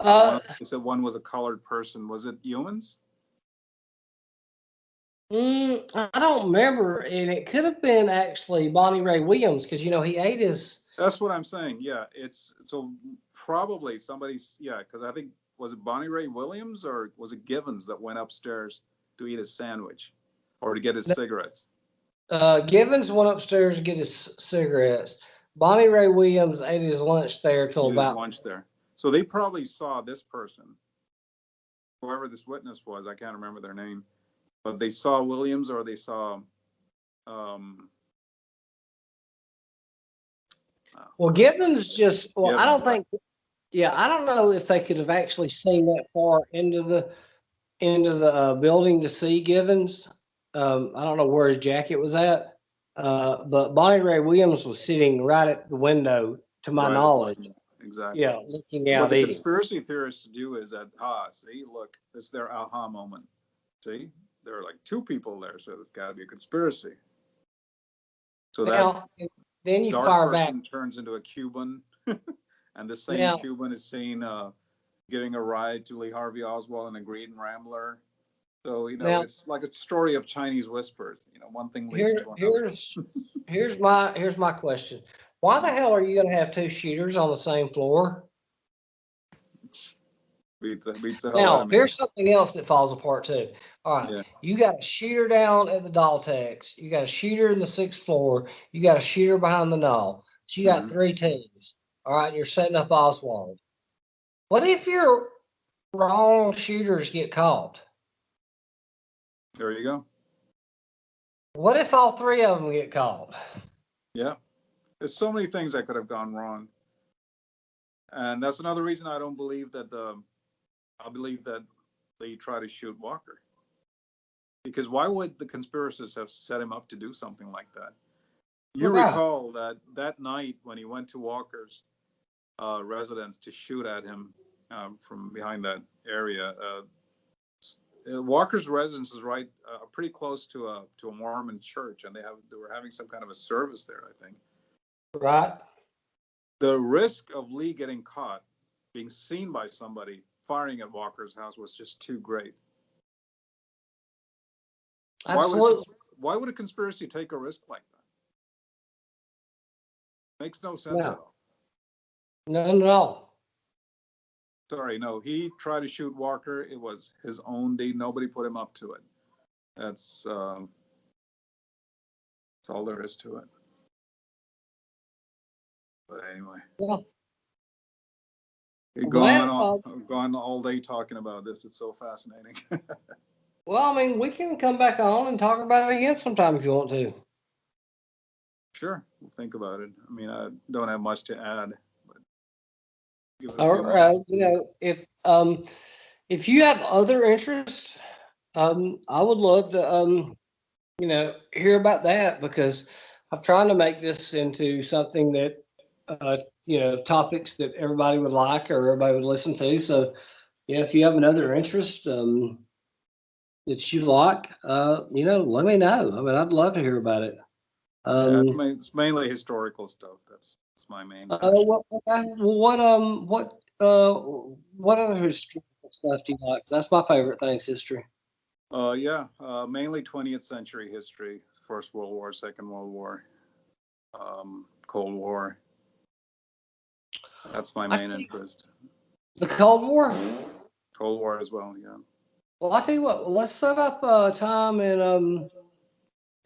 They said one was a colored person. Was it Ewans? I don't remember, and it could have been actually Bonnie Ray Williams because he ate his. That's what I'm saying. Yeah, it's so probably somebody's. Yeah, because I think was it Bonnie Ray Williams or was it Givens that went upstairs to eat his sandwich or to get his cigarettes? Givens went upstairs to get his cigarettes. Bonnie Ray Williams ate his lunch there till about lunch there. So they probably saw this person, whoever this witness was. I can't remember their name. but they saw Williams or they saw. Well, Gibbons just. Well, I Givens, don't right? think. Yeah, I don't know if they could have actually seen that far into the building to see Givens. I don't know where his jacket was at, but Bonnie Ray Williams was sitting right at the window, to my Right at the knowledge. window. Exactly. Yeah, looking What out the eating. conspiracy theorists do is that, see, look, it's their aha moment. See, there are like two people there, so it's got to be a conspiracy. So Now, then that you dark fire back. person turns into a Cuban, and the same Now, Cuban is seen getting a ride to Lee Harvey Oswald in a Green Rambler. So now it's like a story of Chinese whispers. One thing leads here, to another. here's my question. Why the hell are you going to have two shooters on the same floor? Beats the hell out Now, of me. here's something else that falls apart too. All right, Yeah. you got a shooter down at the Daltex. You got a shooter in the 6th floor. You got a shooter behind the knoll. So you got Mhm. 3 teams. All right, you're setting up Oswald. What if your wrong shooters get caught? There you go. What if all 3 of them get caught? Yeah. There's so many things that could have gone wrong. And that's another reason I don't believe that I believe that they try to shoot Walker. Because why would the conspirators have set him up to do something like that? You Right. recall that night when he went to Walker's residence to shoot at him from behind that area. Walker's residence is right pretty close to a Mormon church, and they were having some kind of a service there, I think. Right. The risk of Lee getting caught, being seen by somebody firing at Walker's house, was just too great. Absolutely. Why would a conspiracy take a risk like that? Makes no sense at all. No. Sorry, no. He tried to shoot Walker. It was his own deed. Nobody put him up to it. That's all there is to it. But anyway, Well, I've gone all day talking about this. It's so fascinating. well, I mean, we can come back on and talk about it again sometime if you want to. Sure, we'll think about it. I mean, I don't have much to add. But give it a Or few minutes. if you have other interests, I would love to hear about that, because I'm trying to make this into something that topics that everybody would like or everybody would listen to. So, if you have another interest that you like, let me know. I mean, I'd love to hear about it. Yeah, it's mainly historical stuff. That's my main passion. What other historical stuff do you like? That's my favorite thing is history. Mainly 20th century history, First World War, Second World War, Cold War. That's my main interest. The Cold War? Cold War as well, yeah. Well, I'll tell you what, let's set up a time and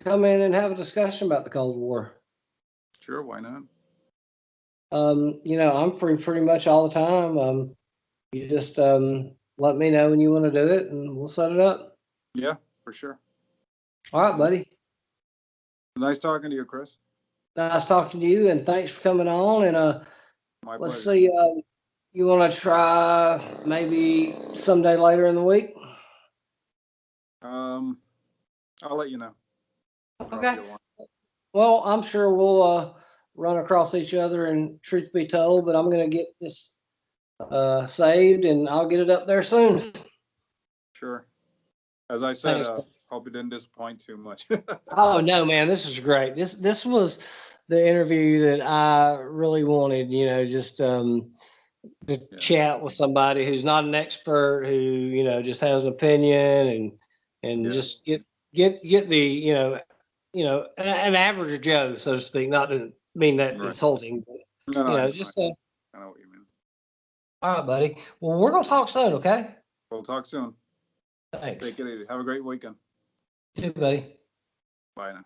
come in and have a discussion about the Cold War. Sure, why not? I'm free pretty much all the time. You just let me know when you want to do it and we'll set it up. Yeah, for sure. All right, buddy. Nice talking to you, Chris. Nice talking to you, and thanks for coming on. And My let's pleasure. see, you want to try maybe someday later in the week? I'll let you know. Okay. Well, I'm sure we'll run across each other, and truth be told, but I'm going to get this saved and I'll get it up there soon. Sure. As I said, Thanks. hope it didn't disappoint too much. Oh no, man, this is great. This was the interview that I really wanted, just to chat with somebody who's not an expert, who, just has an opinion and just get the, an average Joe, so to speak, not to mean that insulting, but No, just I know what you mean. All right, buddy. Well, we're gonna talk soon, okay? We'll talk soon. Thanks. Take it easy. Have a great weekend. You too, buddy. Bye now.